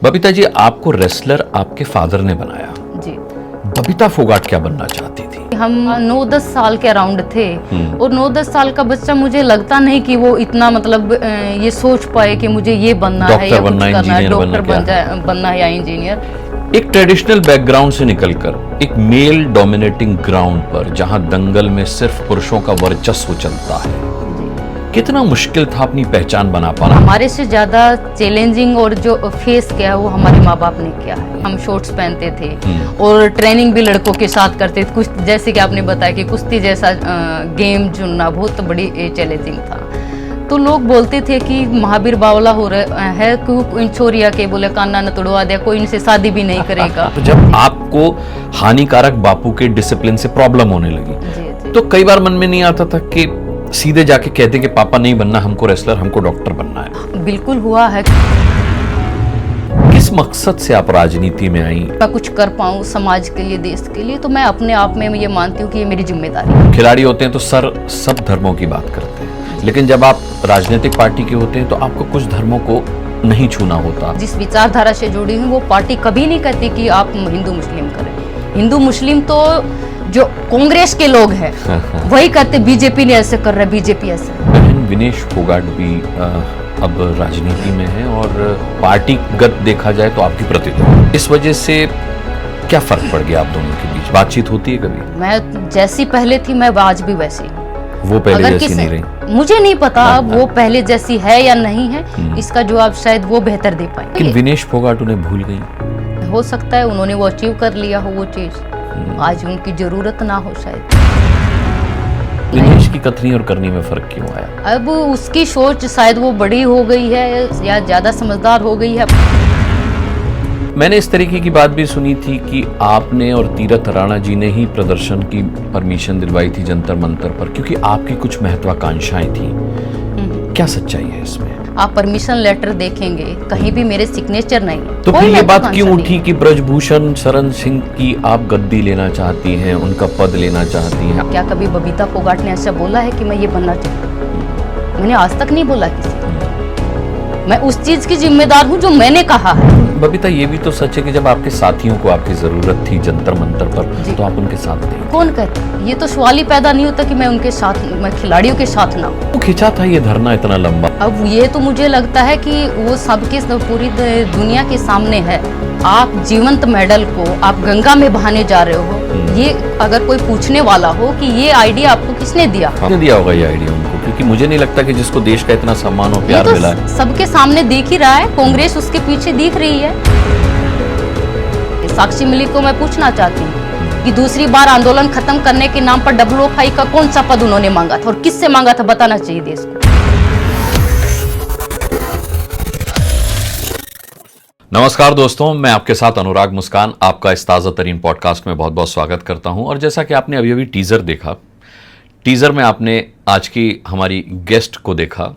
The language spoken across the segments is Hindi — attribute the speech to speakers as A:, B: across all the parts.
A: बबीता जी, आपको रेसलर आपके फादर ने बनाया।
B: जी।
A: बबीता फोगाट क्या बनना चाहती थी?
B: हम 9-10 साल के अराउंड थे और 9-10 साल का बच्चा, मुझे लगता नहीं कि वो इतना मतलब ये सोच पाए कि मुझे ये बनना है या कुछ करना है, डॉक्टर बनना है या इंजीनियर।
A: एक ट्रेडिशनल बैकग्राउंड से निकलकर एक मेल डोमिनेटिंग ग्राउंड पर जहां दंगल में सिर्फ पुरुषों का वर्चस्व चलता है, कितना मुश्किल था अपनी पहचान बना पाना?
B: हमारे से ज्यादा चैलेंजिंग और जो फेस किया है वो हमारे माँ बाप ने किया है। हम शॉर्ट्स पहनते थे और ट्रेनिंग भी लड़कों के साथ करते थे। कुछ जैसे कि आपने बताया कि कुश्ती जैसा गेम चुनना बहुत बड़ी चैलेंजिंग था। तो लोग बोलते थे कि महावीर बावला हो रहा है, क्यों छोरिया के बोले कान्ना न तोड़वा दिया, कोई इनसे शादी भी नहीं करेगा।
A: तो जब आपको हानिकारक बापू के डिसिप्लिन से प्रॉब्लम होने लगी तो कई बार मन में नहीं आता था कि सीधे जाके कहते कि पापा नहीं बनना हमको रेसलर, हमको डॉक्टर बनना है?
B: बिल्कुल हुआ है।
A: किस मकसद से आप राजनीति में आई?
B: मैं कुछ कर पाऊं समाज के लिए, देश के लिए, तो मैं अपने आप में ये मानती हूँ कि ये मेरी जिम्मेदारी है।
A: खिलाड़ी होते हैं तो सर सब धर्मों की बात करते हैं, लेकिन जब आप राजनीतिक पार्टी के होते हैं तो आपको कुछ धर्मों को नहीं छूना होता।
B: जिस विचारधारा से जुड़ी हूँ वो पार्टी कभी नहीं कहती कि आप हिंदू मुस्लिम करें। हिंदू मुस्लिम तो जो कांग्रेस के लोग हैं वही कहते बीजेपी ने ऐसे कर रहा है, बीजेपी ऐसे।
A: बहन विनेश फोगाट भी अब राजनीति में है और पार्टीगत देखा जाए तो आपकी प्रतिद्वंदी। इस वजह से क्या फर्क पड़ गया आप दोनों के बीच? बातचीत होती है कभी?
B: मैं जैसी पहले थी मैं आज भी वैसी हूँ।
A: वो पहले जैसी नहीं रही?
B: मुझे नहीं पता अब वो पहले जैसी है या नहीं है, इसका जवाब शायद वो बेहतर दे पाए।
A: लेकिन विनेश फोगाट उन्हें भूल गई?
B: हो सकता है उन्होंने वो अचीव कर लिया हो वो चीज, आज उनकी जरूरत ना हो शायद।
A: विनेश की कथनी और करनी में फर्क क्यों आया?
B: अब उसकी सोच शायद वो बड़ी हो गई है या ज्यादा समझदार हो गई है।
A: मैंने इस तरीके की बात भी सुनी थी कि आपने और तीरथ राणा जी ने ही प्रदर्शन की परमिशन दिलवाई थी जंतर मंतर पर, क्योंकि आपकी कुछ महत्वाकांक्षाएं थी। क्या सच्चाई है इसमें?
B: आप परमिशन लेटर देखेंगे, कहीं भी मेरे सिग्नेचर नहीं।
A: तो फिर ये बात क्यों उठी कि ब्रजभूषण शरण सिंह की आप गद्दी लेना चाहती हैं, उनका पद लेना चाहती हैं?
B: क्या कभी बबीता फोगाट ने ऐसा बोला है कि मैं ये बनना चाहती हूँ? मैंने आज तक नहीं बोला किसी को। मैं उस चीज की जिम्मेदार हूँ जो मैंने कहा है।
A: बबीता, ये भी तो सच है कि जब आपके साथियों को आपकी जरूरत थी जंतर मंतर पर तो आप उनके साथ थे।
B: कौन कहता? ये तो सवाल ही पैदा नहीं होता कि मैं उनके साथ, मैं खिलाड़ियों के साथ ना हूँ।
A: वो खिंचा था ये धरना इतना लंबा?
B: अब ये तो मुझे लगता है कि वो सबके पूरी दुनिया के सामने है। आप जीवंत मेडल को आप गंगा में बहाने जा रहे हो, ये अगर कोई पूछने वाला हो कि ये आइडिया आपको किसने दिया?
A: किसने दिया होगा ये आइडिया उनको? क्योंकि मुझे नहीं लगता कि जिसको देश का इतना सम्मान और प्यार मिला है,
B: सबके सामने दिख ही रहा है। कांग्रेस उसके पीछे दिख रही है। साक्षी मलिक को मैं पूछना चाहती हूँ कि दूसरी बार आंदोलन खत्म करने के नाम पर WFI का कौन सा पद उन्होंने मांगा था और किससे मांगा था, बताना चाहिए देश को।
A: नमस्कार दोस्तों, मैं आपके साथ अनुराग मुस्कान आपका इस ताज़ा तरीन पॉडकास्ट में बहुत बहुत स्वागत करता हूं। और जैसा कि आपने अभी अभी टीज़र देखा, टीज़र में आपने आज की हमारी गेस्ट को देखा,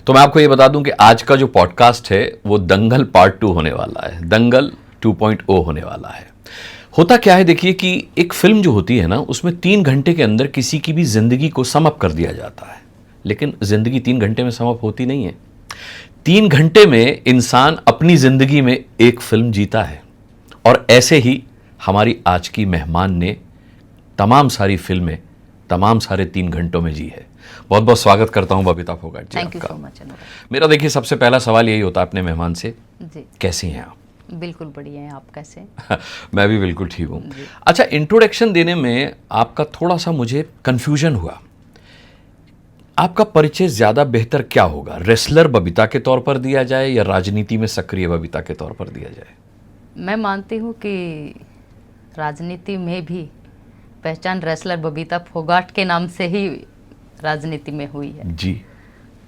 A: तो मैं आपको ये बता दूं कि आज का जो पॉडकास्ट है वो दंगल पार्ट 2 होने वाला है, दंगल 2.0 होने वाला है। होता क्या है, देखिए कि एक फिल्म जो होती है ना, उसमें 3 घंटे के अंदर किसी की भी जिंदगी को समअप कर दिया जाता है, लेकिन जिंदगी 3 घंटे में समअप होती नहीं है। 3 घंटे में इंसान अपनी जिंदगी में एक फिल्म जीता है। और ऐसे ही हमारी आज की मेहमान ने तमाम सारी फिल्में तमाम सारे 3 घंटों में जी है। बहुत बहुत स्वागत करता हूं Babita Phogat ji.
B: Thank you so much.
A: मेरा देखिए सबसे पहला सवाल यही होता है अपने मेहमान से,
B: जी
A: कैसी हैं आप?
B: बिल्कुल बढ़िया है, आप कैसे?
A: मैं भी बिल्कुल ठीक हूँ। अच्छा, इंट्रोडक्शन देने में आपका थोड़ा सा मुझे कंफ्यूजन हुआ। आपका परिचय ज्यादा बेहतर क्या होगा, रेसलर बबीता के तौर पर दिया जाए या राजनीति में सक्रिय बबीता के तौर पर दिया जाए?
B: मैं मानती हूँ कि राजनीति में भी पहचान रेसलर बबीता फोगाट के नाम से ही राजनीति में हुई है
A: जी।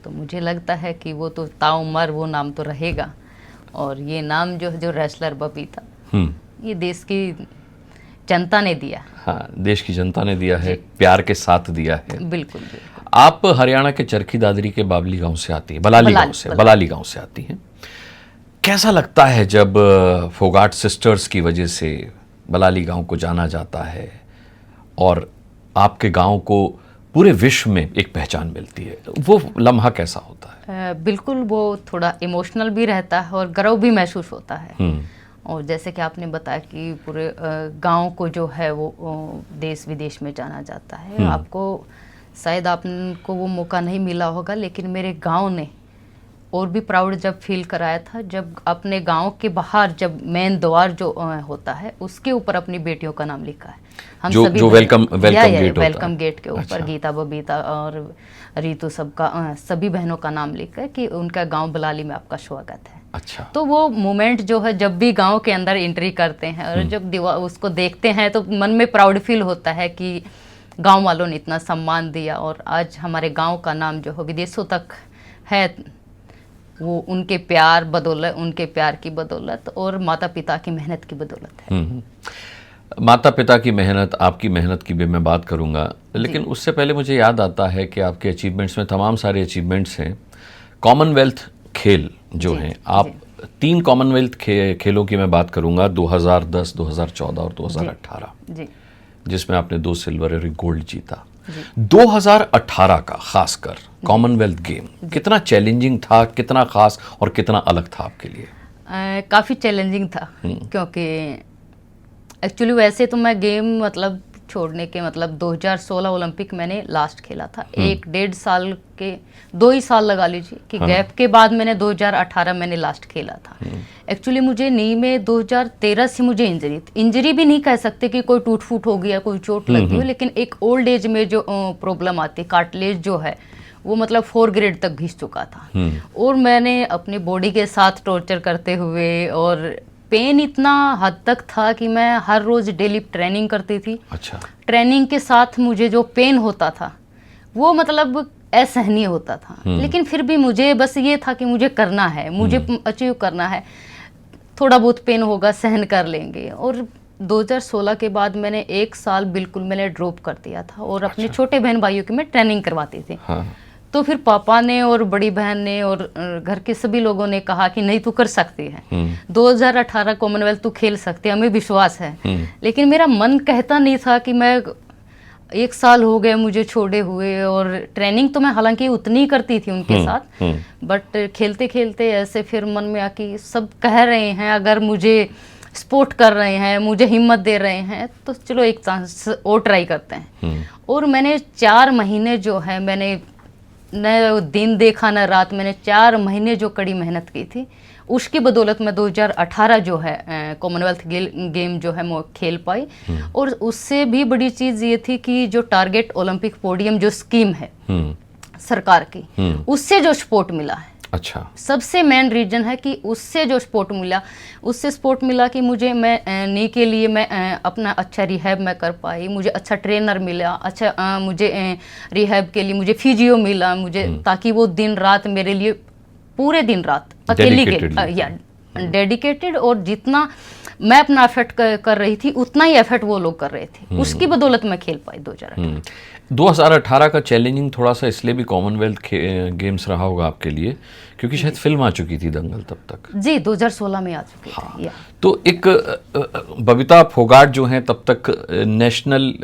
B: तो मुझे लगता है कि वो तो ताउम्र वो नाम तो रहेगा। और ये नाम जो रेसलर बबीता, ये देश की जनता ने दिया।
A: हाँ, देश की जनता ने दिया है, प्यार के साथ दिया है।
B: बिल्कुल बिल्कुल।
A: आप हरियाणा के चरखी दादरी के बाबली गांव से आती हैं, बलाली गांव से आती हैं। कैसा लगता है जब फोगाट सिस्टर्स की वजह से बलाली गांव को जाना जाता है और आपके गांव को पूरे विश्व में एक पहचान मिलती है, वो लम्हा कैसा होता है?
B: बिल्कुल, वो थोड़ा इमोशनल भी रहता है और गर्व भी महसूस होता है। और जैसे कि आपने बताया कि पूरे गांव को जो है वो देश विदेश में जाना जाता है। आपको शायद आपको वो मौका नहीं मिला होगा, लेकिन मेरे गांव ने और भी प्राउड जब फील कराया था जब अपने गांव के बाहर जब मेन द्वार जो होता है उसके ऊपर अपनी बेटियों का नाम लिखा है। हम
A: जो
B: सभी
A: जो वेलकम गेट
B: वेलकम गेट के ऊपर
A: अच्छा।
B: गीता, बबीता और रीतू सबका सभी बहनों का नाम लिखा है कि उनका गांव बलाली में आपका स्वागत है।
A: अच्छा।
B: तो वो मोमेंट जो है जब भी गांव के अंदर एंट्री करते हैं और जब दीवार उसको देखते हैं तो मन में प्राउड फील होता है कि गांव वालों ने इतना सम्मान दिया और आज हमारे गांव का नाम जो है विदेशों तक है, वो उनके प्यार बदौलत, उनके प्यार की बदौलत और माता पिता की मेहनत की बदौलत है।
A: माता पिता की मेहनत, आपकी मेहनत की भी मैं बात करूंगा, लेकिन उससे पहले मुझे याद आता है कि आपके अचीवमेंट्स में तमाम सारे अचीवमेंट्स हैं। कॉमनवेल्थ खेल जो हैं, आप 3 कॉमनवेल्थ खेलों की मैं बात करूंगा, 2010, 2014 और 2018, जिसमें आपने 2 सिल्वर और 1 गोल्ड जीता। 2018 का खासकर कॉमनवेल्थ गेम कितना चैलेंजिंग था, कितना खास और कितना अलग था आपके लिए?
B: काफ़ी चैलेंजिंग था, क्योंकि एक्चुअली वैसे तो मैं गेम मतलब छोड़ने के मतलब 2016 ओलंपिक मैंने लास्ट खेला था। 1-1.5 साल के 2 ही साल लगा लीजिए कि गैप के बाद मैंने 2018 मैंने लास्ट खेला था। एक्चुअली मुझे नी में 2013 से मुझे इंजरी भी नहीं कह सकते कि कोई टूट फूट हो गया, कोई चोट लगी हो, लेकिन एक ओल्ड एज में जो प्रॉब्लम आती, कार्टिलेज जो है वो मतलब 4 ग्रेड तक घिस चुका था। और मैंने अपनी बॉडी के साथ टॉर्चर करते हुए और पेन इतना हद तक था कि मैं हर रोज डेली ट्रेनिंग करती थी।
A: अच्छा।
B: ट्रेनिंग के साथ मुझे जो पेन होता था वो मतलब असहनीय होता था, लेकिन फिर भी मुझे बस ये था कि मुझे करना है, मुझे अचीव करना है, थोड़ा बहुत पेन होगा सहन कर लेंगे। और 2016 के बाद मैंने 1 साल बिल्कुल मैंने ड्रॉप कर दिया था और अपने छोटे बहन भाइयों की मैं ट्रेनिंग करवाती थी। तो फिर पापा ने और बड़ी बहन ने और घर के सभी लोगों ने कहा कि नहीं, तू कर सकती है, 2018 कॉमनवेल्थ तू खेल सकती है, हमें विश्वास है। लेकिन मेरा मन कहता नहीं था कि मैं 1 साल हो गए मुझे छोड़े हुए, और ट्रेनिंग तो मैं हालांकि उतनी करती थी उनके साथ, बट खेलते खेलते ऐसे फिर मन में आके सब कह रहे हैं, अगर मुझे सपोर्ट कर रहे हैं, मुझे हिम्मत दे रहे हैं, तो चलो एक चांस और ट्राई करते हैं। और मैंने 4 महीने जो है मैंने न दिन देखा न रात, मैंने 4 महीने जो कड़ी मेहनत की थी, उसकी बदौलत मैं 2018 जो है कॉमनवेल्थ गेम जो है वो खेल पाई। और उससे भी बड़ी चीज़ ये थी कि जो टारगेट ओलंपिक पोडियम जो स्कीम है सरकार की, उससे जो सपोर्ट मिला है,
A: अच्छा, सबसे
B: मेन रीजन है कि उससे जो सपोर्ट मिला कि मुझे मैं नी के लिए मैं अपना अच्छा रिहैब मैं कर पाई, मुझे अच्छा ट्रेनर मिला, अच्छा मुझे रिहैब के लिए मुझे फिजियो मिला, मुझे ताकि वो दिन रात मेरे लिए पूरे दिन रात अकेली के डेडिकेटेड, और जितना मैं अपना एफर्ट कर रही थी उतना ही एफर्ट वो लोग कर रहे थे, उसकी बदौलत मैं खेल पाई
A: 2018 का चैलेंजिंग थोड़ा सा इसलिए भी कॉमनवेल्थ गेम्स रहा होगा आपके लिए क्योंकि शायद फिल्म आ चुकी थी दंगल तब तक।
B: जी 2016 में आ चुकी थी।
A: तो एक बबीता फोगाट जो हैं तब तक नेशनल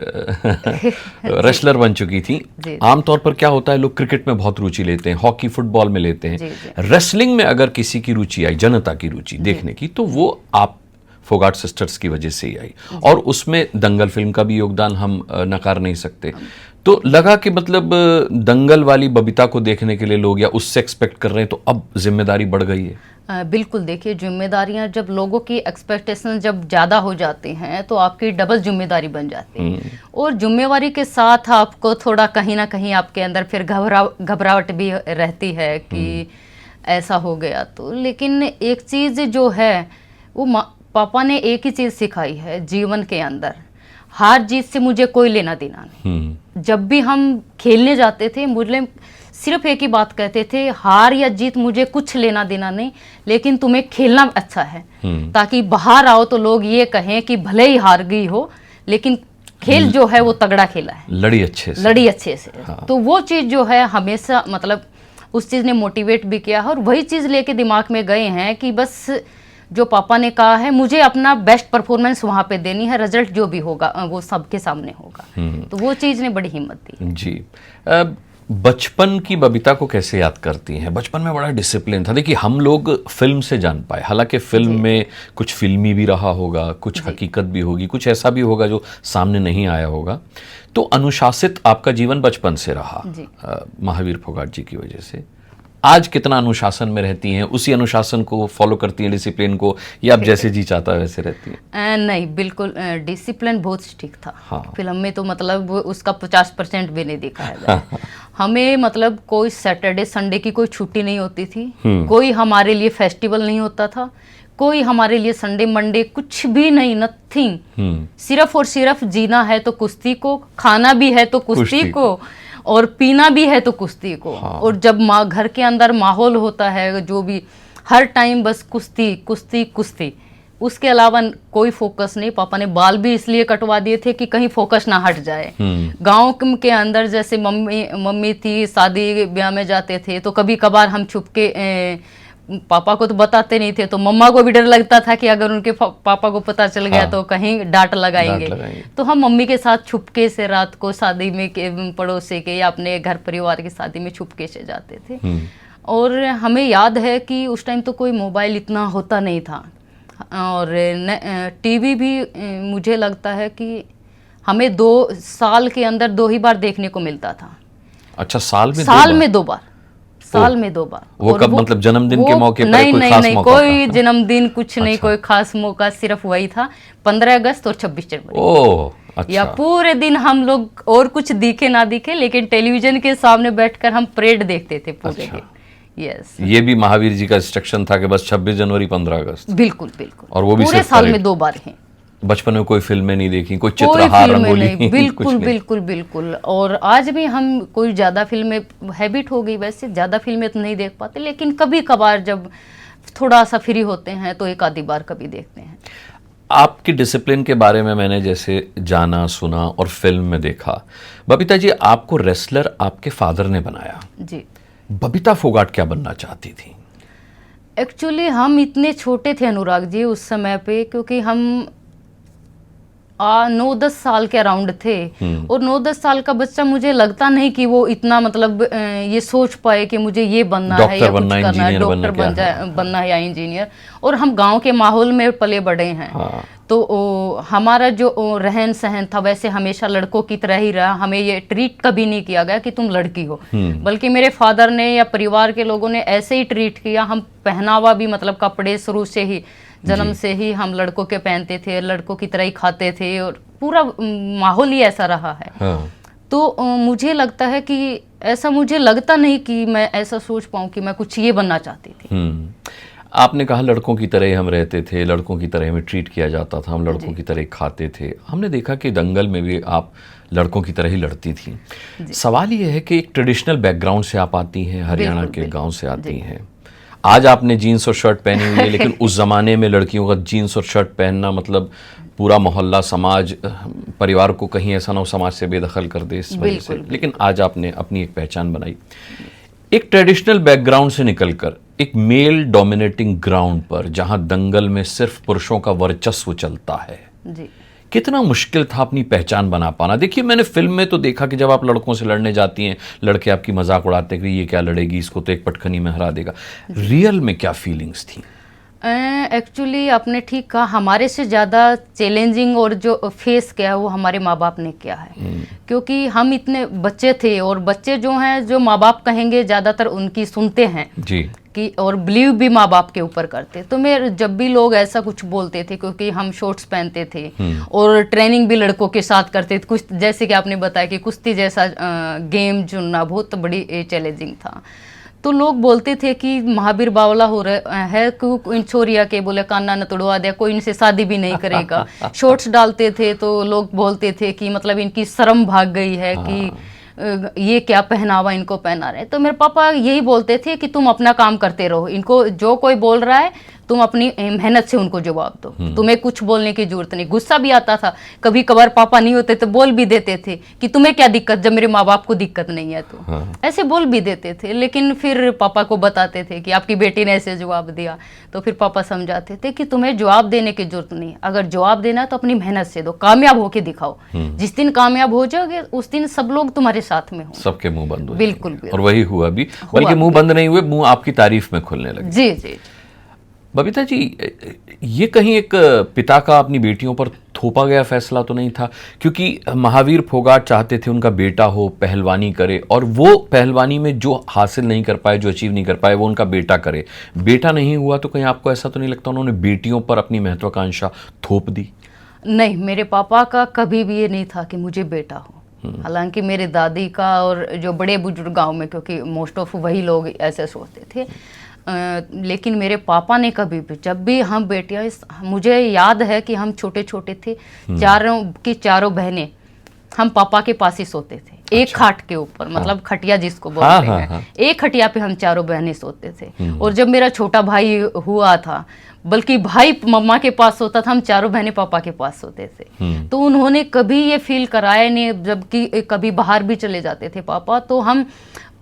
A: रेसलर बन चुकी थी। आमतौर पर क्या होता है, लोग क्रिकेट में बहुत रुचि लेते हैं, हॉकी फुटबॉल में लेते हैं, रेसलिंग में अगर किसी की रुचि आई, जनता की रुचि देखने की, तो वो आप फोगाट सिस्टर्स की वजह से ही आई, और उसमें दंगल फिल्म का भी योगदान हम नकार नहीं सकते। तो लगा कि मतलब दंगल वाली बबीता को देखने के लिए लोग या उससे एक्सपेक्ट कर रहे हैं, तो अब जिम्मेदारी बढ़ गई है।
B: बिल्कुल, देखिए जिम्मेदारियां जब लोगों की एक्सपेक्टेशन जब ज़्यादा हो जाती हैं तो आपकी डबल जिम्मेदारी बन जाती है, और जिम्मेवारी के साथ आपको थोड़ा कहीं ना कहीं आपके अंदर फिर घबराहट भी रहती है कि ऐसा हो गया तो। लेकिन एक चीज़ जो है वो पापा ने एक ही चीज़ सिखाई है जीवन के अंदर, हार जीत से मुझे कोई लेना देना नहीं। जब भी हम खेलने जाते थे मुझे सिर्फ एक ही बात कहते थे, हार या जीत मुझे कुछ लेना देना नहीं, लेकिन तुम्हें खेलना अच्छा है, ताकि बाहर आओ तो लोग ये कहें कि भले ही हार गई हो लेकिन खेल जो है वो तगड़ा खेला है, लड़ी अच्छे से। हाँ। तो वो चीज़ जो है हमेशा मतलब उस चीज़ ने मोटिवेट भी किया है, और वही चीज़ लेके दिमाग में गए हैं कि बस जो पापा ने कहा है मुझे अपना बेस्ट परफॉर्मेंस वहाँ पे देनी है, रिजल्ट जो भी होगा वो सबके सामने होगा। तो वो चीज़ ने बड़ी हिम्मत दी।
A: जी। बचपन की बबीता को कैसे याद करती हैं? बचपन में बड़ा डिसिप्लिन था। देखिए हम लोग फिल्म से जान पाए, हालांकि फिल्म में कुछ फिल्मी भी रहा होगा, कुछ हकीकत भी होगी, कुछ ऐसा भी होगा जो सामने नहीं आया होगा। तो अनुशासित आपका जीवन बचपन से रहा महावीर फोगाट जी की वजह से। आज कितना अनुशासन में रहती हैं? उसी अनुशासन को फॉलो करती हैं, डिसिप्लिन को, या आप जैसे जी चाहता है वैसे रहती हैं?
B: नहीं, बिल्कुल डिसिप्लिन बहुत ठीक था।
A: हाँ।
B: फिल्म में तो मतलब उसका 50% भी नहीं दिखाया गया। हमें मतलब कोई सैटरडे संडे की कोई छुट्टी नहीं होती थी, कोई हमारे लिए फेस्टिवल नहीं होता था, कोई हमारे लिए संडे मंडे कुछ भी नहीं, नथिंग। सिर्फ और सिर्फ जीना है तो कुश्ती को, खाना भी है तो कुश्ती को, और पीना भी है तो कुश्ती को। हाँ। और जब घर के अंदर माहौल होता है जो भी, हर टाइम बस कुश्ती कुश्ती कुश्ती, उसके अलावा कोई फोकस नहीं। पापा ने बाल भी इसलिए कटवा दिए थे कि कहीं फोकस ना हट जाए। गांव के अंदर जैसे मम्मी थी, शादी ब्याह में जाते थे तो कभी कभार हम छुप के, पापा को तो बताते नहीं थे, तो मम्मा को भी डर लगता था कि अगर उनके पापा को पता चल गया तो कहीं डांट लगाएंगे। तो हम मम्मी के साथ छुपके से रात को शादी में पड़ोसी के या अपने घर परिवार की शादी में छुपके से जाते थे। और हमें याद है कि उस टाइम तो कोई मोबाइल इतना होता नहीं था, और टीवी भी मुझे लगता है कि हमें 2 साल के अंदर 2 ही बार देखने को मिलता था।
A: अच्छा, साल में
B: 2 बार? साल में 2 बार।
A: वो कब, मतलब जन्मदिन के मौके पर?
B: नहीं
A: कोई
B: नहीं
A: खास
B: नहीं,
A: मौका
B: कोई
A: था?
B: जन्मदिन कुछ नहीं,
A: अच्छा।
B: कोई खास मौका, सिर्फ वही था 15 अगस्त और 26 जनवरी।
A: ओह, अच्छा।
B: या पूरे दिन हम लोग और कुछ दिखे ना दिखे, लेकिन टेलीविजन के सामने बैठकर हम परेड देखते थे पूरे दिन। यस,
A: ये भी महावीर जी का इंस्ट्रक्शन था कि बस 26 जनवरी 15 अगस्त?
B: बिल्कुल बिल्कुल।
A: और वो भी
B: पूरे साल में 2 बार है।
A: बचपन में कोई फिल्में नहीं देखी, कोई
B: कोई
A: चित्रहार,
B: फिल्में
A: रंगोली?
B: नहीं, बिल्कुल बिल्कुल बिल्कुल। और आज भी हम कोई ज्यादा फिल्में, हैबिट हो गई वैसे, ज्यादा फिल्में तो नहीं देख पाते, लेकिन कभी कभार जब थोड़ा सा फ्री होते हैं तो एक आधी बार कभी देखते हैं।
A: आपकी डिसिप्लिन के बारे में मैंने जैसे जाना, सुना और फिल्म में देखा। बबीता जी, आपको रेसलर आपके फादर ने बनाया
B: जी।
A: बबीता फोगाट क्या बनना चाहती थी?
B: एक्चुअली हम इतने छोटे थे अनुराग जी उस समय पे, क्योंकि हम 9-10 साल के अराउंड थे। और 9-10 साल का बच्चा, मुझे लगता नहीं कि वो इतना मतलब ये सोच पाए कि मुझे ये बनना है या कुछ करना है, डॉक्टर बनना है या इंजीनियर। और हम गांव के माहौल में पले बड़े हैं। हाँ। तो हमारा जो रहन सहन था वैसे हमेशा लड़कों की तरह ही रहा। हमें ये ट्रीट कभी नहीं किया गया कि तुम लड़की हो, बल्कि मेरे फादर ने या परिवार के लोगों ने ऐसे ही ट्रीट किया। हम पहनावा भी, मतलब कपड़े शुरू से ही, जन्म से ही हम लड़कों के पहनते थे, लड़कों की तरह ही खाते थे, और पूरा माहौल ही ऐसा रहा है। हाँ। तो मुझे लगता है कि ऐसा, मुझे लगता नहीं कि मैं ऐसा सोच पाऊँ कि मैं कुछ ये बनना चाहती थी।
A: आपने कहा लड़कों की तरह ही हम रहते थे, लड़कों की तरह हमें ट्रीट किया जाता था, हम लड़कों की तरह खाते थे। हमने देखा कि दंगल में भी आप लड़कों की तरह ही लड़ती थी। सवाल ये है कि एक ट्रेडिशनल बैकग्राउंड से आप आती हैं, हरियाणा के गांव से आती हैं। आज आपने जीन्स और शर्ट पहनी हुई है, लेकिन उस जमाने में लड़कियों का जीन्स और शर्ट पहनना मतलब पूरा मोहल्ला, समाज, परिवार को कहीं ऐसा ना हो समाज से बेदखल कर दे इस वजह से। लेकिन आज आपने अपनी एक पहचान बनाई। एक ट्रेडिशनल बैकग्राउंड से निकलकर एक मेल डोमिनेटिंग ग्राउंड पर, जहां दंगल में सिर्फ पुरुषों का वर्चस्व चलता है,
B: जी।
A: कितना मुश्किल था अपनी पहचान बना पाना? देखिए, मैंने फिल्म में तो देखा कि जब आप लड़कों से लड़ने जाती हैं, लड़के आपकी मजाक उड़ाते हैं कि ये क्या लड़ेगी, इसको तो एक पटखनी में हरा देगा। रियल में क्या फीलिंग्स थी?
B: एक्चुअली आपने ठीक कहा, हमारे से ज़्यादा चैलेंजिंग और जो फेस किया है वो हमारे माँ बाप ने किया है। क्योंकि हम इतने बच्चे थे, और बच्चे जो हैं, जो माँ बाप कहेंगे ज़्यादातर उनकी सुनते हैं जी, कि और बिलीव भी माँ बाप के ऊपर करते। तो मैं जब भी लोग ऐसा कुछ बोलते थे, क्योंकि हम शॉर्ट्स पहनते थे और ट्रेनिंग भी लड़कों के साथ करते थे, कुछ जैसे कि आपने बताया कि कुश्ती जैसा गेम चुनना बहुत बड़ी चैलेंजिंग था। तो लोग बोलते थे कि महावीर बावला हो रहा है, इन छोरिया के बोले कान्ना न तोड़वा दिया, कोई इनसे शादी भी नहीं करेगा। शॉर्ट्स डालते थे तो लोग बोलते थे कि मतलब इनकी शर्म भाग गई है, कि ये क्या पहनावा इनको पहना रहे। तो मेरे पापा यही बोलते थे कि तुम अपना काम करते रहो, इनको जो कोई बोल रहा है तुम अपनी मेहनत से उनको जवाब दो, तुम्हें कुछ बोलने की जरूरत नहीं। गुस्सा भी आता था, कभी कभार पापा नहीं होते तो बोल भी देते थे कि तुम्हें क्या दिक्कत, जब मेरे माँ बाप को दिक्कत नहीं है तो। ऐसे बोल भी देते थे, लेकिन फिर पापा को बताते थे कि आपकी बेटी ने ऐसे जवाब दिया, तो फिर पापा समझाते थे कि तुम्हें जवाब देने की जरूरत नहीं, अगर जवाब देना तो अपनी मेहनत से दो, कामयाब होके दिखाओ। जिस दिन कामयाब हो जाओगे उस दिन सब लोग तुम्हारे साथ में होंगे।
A: सबके मुंह बंद हुए।
B: बिल्कुल।
A: और वही हुआ भी, बल्कि मुंह बंद नहीं हुए, मुंह आपकी तारीफ में खुलने लगे।
B: जी जी।
A: बबीता जी, ये कहीं एक पिता का अपनी बेटियों पर थोपा गया फैसला तो नहीं था? क्योंकि महावीर फोगाट चाहते थे उनका बेटा हो, पहलवानी करे, और वो पहलवानी में जो हासिल नहीं कर पाए, जो अचीव नहीं कर पाए, वो उनका बेटा करे। बेटा नहीं हुआ तो कहीं आपको ऐसा तो नहीं लगता उन्होंने बेटियों पर अपनी महत्वाकांक्षा थोप दी?
B: नहीं, मेरे पापा का कभी भी ये नहीं था कि मुझे बेटा हो। हालांकि मेरे दादी का और जो बड़े बुजुर्ग गांव में, क्योंकि मोस्ट ऑफ वही लोग ऐसे सोचते थे, लेकिन मेरे पापा ने कभी भी, जब भी हम बेटियां, मुझे याद है कि हम छोटे छोटे थे, चारों की चारों बहनें हम पापा के पास ही सोते थे। एक खाट के ऊपर, मतलब खटिया जिसको बोलते हैं, एक खटिया पे हम चारों बहनें सोते थे। और जब मेरा छोटा भाई हुआ था, बल्कि भाई मम्मा के पास सोता था, हम चारों बहनें पापा के पास सोते थे। तो उन्होंने कभी ये फील कराया नहीं। जबकि कभी बाहर भी चले जाते थे पापा, तो हम